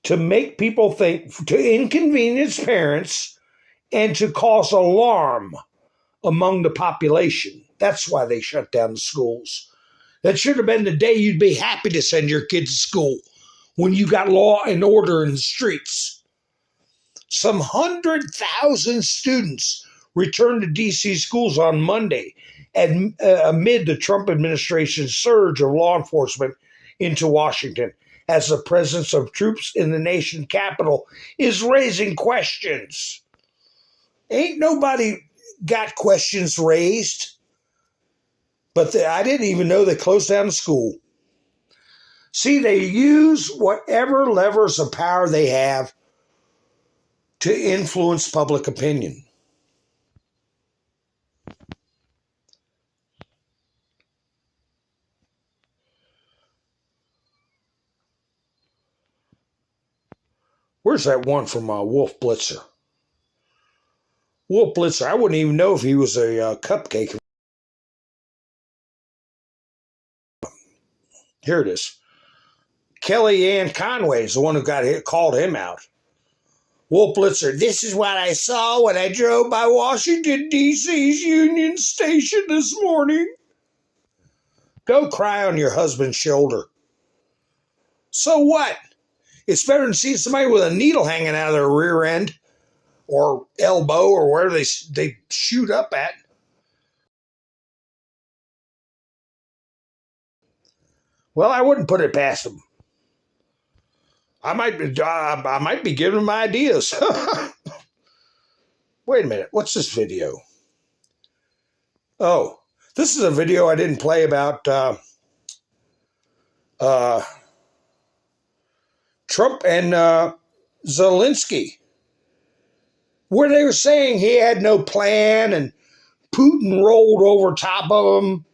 To make people think, to inconvenience parents, and to cause alarm among the population. That's why they shut down the schools. That should have been the day you'd be happy to send your kids to school, when you got law and order in the streets. Some 100,000 students returned to D.C. schools on Monday amid the Trump administration's surge of law enforcement into Washington, as the presence of troops in the nation's capital is raising questions. Ain't nobody got questions raised. But I didn't even know they closed down the school. See, they use whatever levers of power they have to influence public opinion. Where's that one from Wolf Blitzer? Wolf Blitzer, I wouldn't even know if he was a cupcake. Here it is. Kellyanne Conway is the one who called him out. Wolf Blitzer, this is what I saw when I drove by Washington, D.C.'s Union Station this morning. Go cry on your husband's shoulder. So what? It's better than seeing somebody with a needle hanging out of their rear end or elbow or wherever they shoot up at. Well, I wouldn't put it past them. I might be giving them ideas. Wait a minute. What's this video? Oh, this is a video I didn't play about Trump and Zelensky, where they were saying he had no plan and Putin rolled over top of him.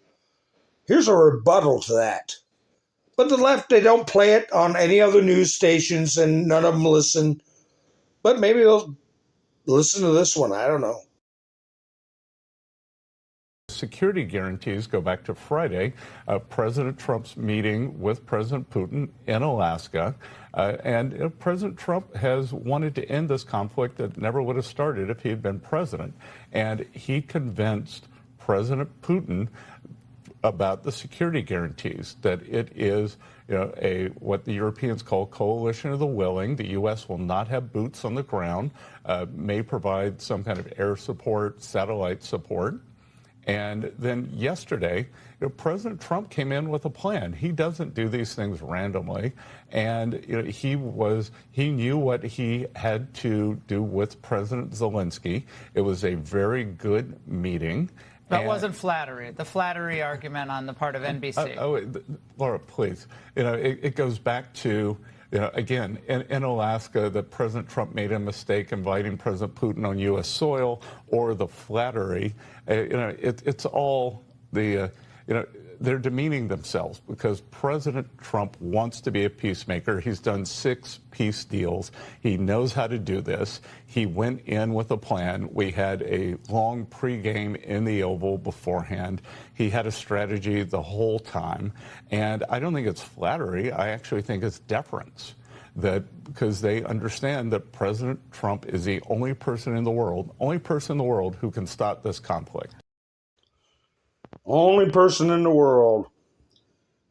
Here's a rebuttal to that. But the left, they don't play it on any other news stations and none of them listen. But maybe they'll listen to this one. I don't know. Security guarantees go back to Friday, President Trump's meeting with President Putin in Alaska. And President Trump has wanted to end this conflict that never would have started if he had been president. And he convinced President Putin about the security guarantees, that it is what the Europeans call coalition of the willing. The U.S. will not have boots on the ground, may provide some kind of air support, satellite support. And then yesterday, President Trump came in with a plan. He doesn't do these things randomly. And he knew what he had to do with President Zelensky. It was a very good meeting. That wasn't flattery. The flattery argument on the part of NBC. Laura, please. It goes back to, again, in Alaska, that President Trump made a mistake inviting President Putin on U.S. soil, or the flattery. It's all the, they're demeaning themselves because President Trump wants to be a peacemaker. He's done 6 peace deals. He knows how to do this. He went in with a plan. We had a long pregame in the Oval beforehand. He had a strategy the whole time. And I don't think it's flattery. I actually think it's deference. Because they understand that President Trump is the only person in the world who can stop this conflict. Only person in the world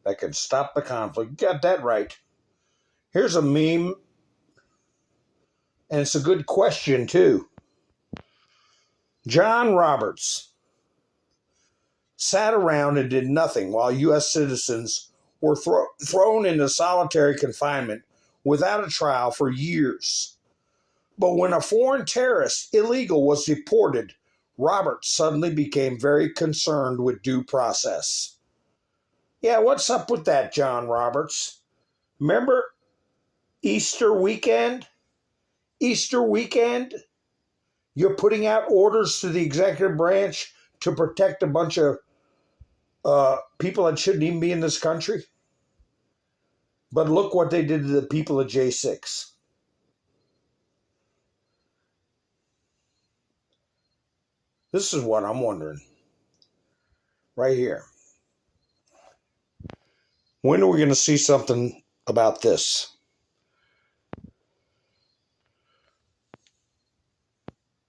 that can stop the conflict. You got that right. Here's a meme, and it's a good question, too. John Roberts sat around and did nothing while U.S. citizens were thrown into solitary confinement without a trial for years. But when a foreign terrorist illegal was deported, Roberts suddenly became very concerned with due process. Yeah, what's up with that, John Roberts? Remember Easter weekend? Easter weekend? You're putting out orders to the executive branch to protect a bunch of people that shouldn't even be in this country? But look what they did to the people of J6. This is what I'm wondering. Right here. When are we going to see something about this?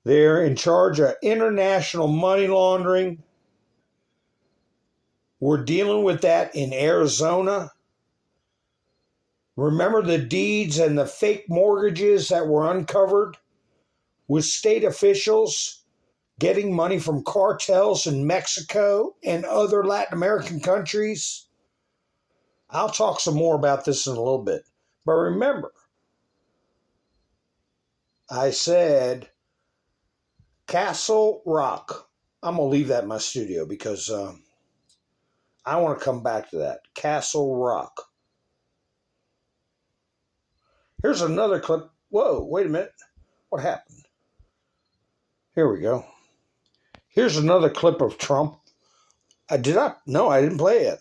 They're in charge of international money laundering. We're dealing with that in Arizona. Remember the deeds and the fake mortgages that were uncovered with state officials getting money from cartels in Mexico and other Latin American countries? I'll talk some more about this in a little bit. But remember, I said Castle Rock. I'm going to leave that in my studio because I want to come back to that. Castle Rock. Here's another clip. Whoa, wait a minute. What happened? Here we go. Here's another clip of Trump. No, I didn't play it.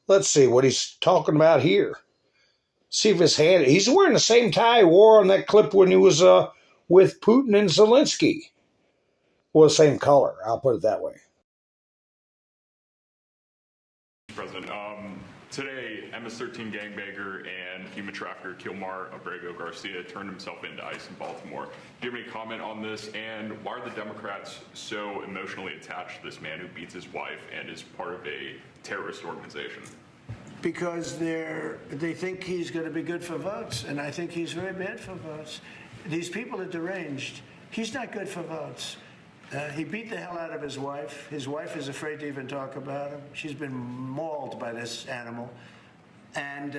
Let's see what he's talking about here. See if his hand... He's wearing the same tie he wore on that clip when he was with Putin and Zelensky. Well, the same color. I'll put it that way. President, today, MS-13 gangbanger and human trafficker Kilmar Abrego Garcia turned himself into ICE in Baltimore. Do you have any comment on this? And why are the Democrats so emotionally attached to this man who beats his wife and is part of a terrorist organization? Because they think he's going to be good for votes, and I think he's very bad for votes. These people are deranged. He's not good for votes. He beat the hell out of his wife. His wife is afraid to even talk about him. She's been mauled by this animal. And,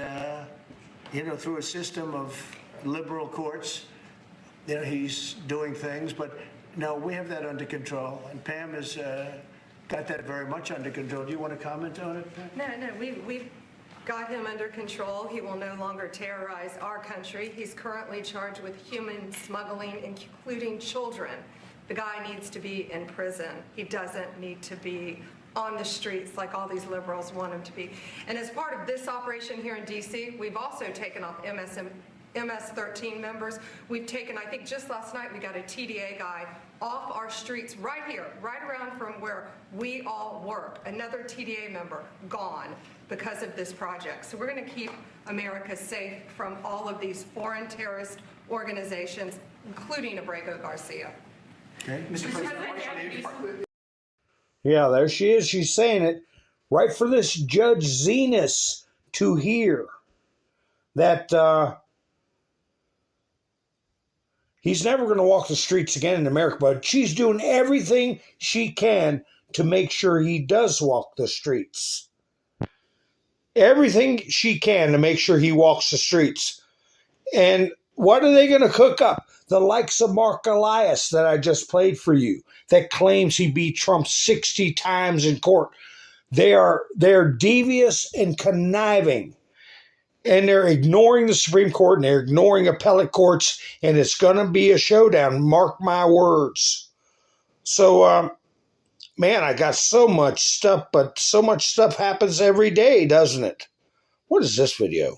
through a system of liberal courts, he's doing things. But, no, we have that under control. And Pam has got that very much under control. Do you want to comment on it, Pam? No, we've got him under control. He will no longer terrorize our country. He's currently charged with human smuggling, including children. The guy needs to be in prison. He doesn't need to be on the streets like all these liberals want him to be. And as part of this operation here in D.C., we've also taken off MS-13 members. We've taken, I think just last night, we got a TDA guy off our streets right here, right around from where we all work. Another TDA member gone because of this project. So we're going to keep America safe from all of these foreign terrorist organizations, including Abrego Garcia. Okay. Mr. President. Yeah, there she is. She's saying it right for this Judge Zenas to hear that he's never going to walk the streets again in America, but she's doing everything she can to make sure he does walk the streets. Everything she can to make sure he walks the streets. And what are they going to cook up? The likes of Mark Elias that I just played for you, that claims he beat Trump 60 times in court. They're devious and conniving. And they're ignoring the Supreme Court and they're ignoring appellate courts. And it's going to be a showdown. Mark my words. So, man, I got so much stuff, but so much stuff happens every day, doesn't it? What is this video?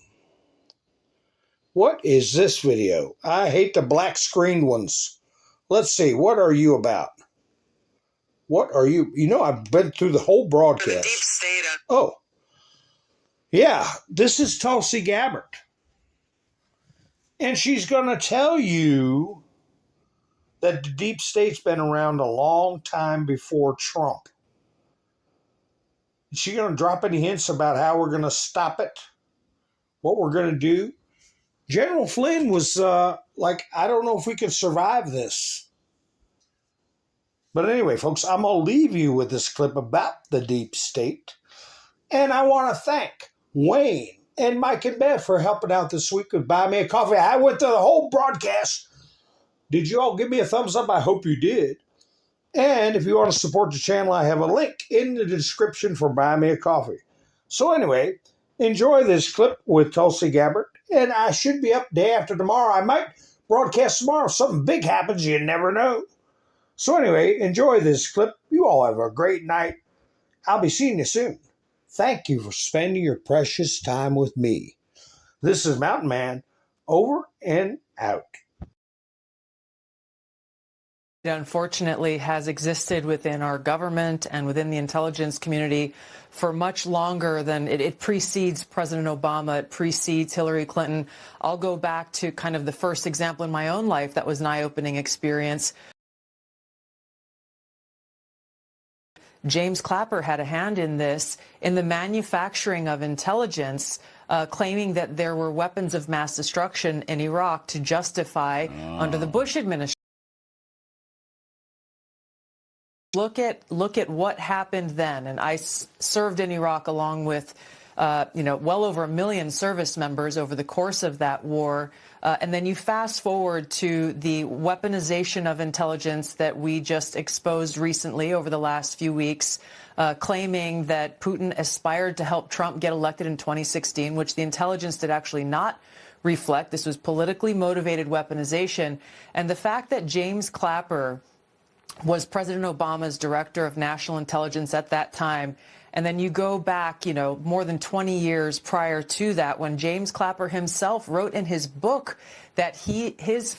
What is this video? I hate the black screened ones. Let's see. What are you about? What are you? I've been through the whole broadcast. The deep state. Oh. Yeah. This is Tulsi Gabbard. And she's going to tell you that the deep state's been around a long time before Trump. Is she going to drop any hints about how we're going to stop it? What we're going to do? General Flynn was like, I don't know if we can survive this. But anyway, folks, I'm going to leave you with this clip about the deep state. And I want to thank Wayne and Mike and Beth for helping out this week with Buy Me a Coffee. I went through the whole broadcast. Did you all give me a thumbs up? I hope you did. And if you want to support the channel, I have a link in the description for Buy Me a Coffee. So anyway, enjoy this clip with Tulsi Gabbard. And I should be up day after tomorrow. I might broadcast tomorrow. If something big happens, you never know. So anyway, enjoy this clip. You all have a great night. I'll be seeing you soon. Thank you for spending your precious time with me. This is Mountain Man, over and out. Unfortunately, has existed within our government and within the intelligence community for much longer than it precedes President Obama. It precedes Hillary Clinton. I'll go back to kind of the first example in my own life that was an eye-opening experience. James Clapper had a hand in this, in the manufacturing of intelligence, claiming that there were weapons of mass destruction in Iraq to justify under the Bush administration. Look at what happened then, and I served in Iraq along with, well over 1 million service members over the course of that war. And then you fast forward to the weaponization of intelligence that we just exposed recently over the last few weeks, claiming that Putin aspired to help Trump get elected in 2016, which the intelligence did actually not reflect. This was politically motivated weaponization. And the fact that James Clapper was President Obama's director of national intelligence at that time. And then you go back, more than 20 years prior to that, when James Clapper himself wrote in his book that his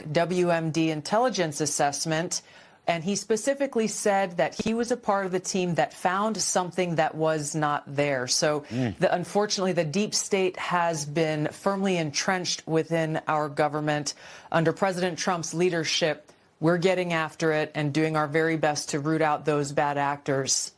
WMD intelligence assessment, and he specifically said that he was a part of the team that found something that was not there. So unfortunately, the deep state has been firmly entrenched within our government. Under President Trump's leadership, we're getting after it and doing our very best to root out those bad actors.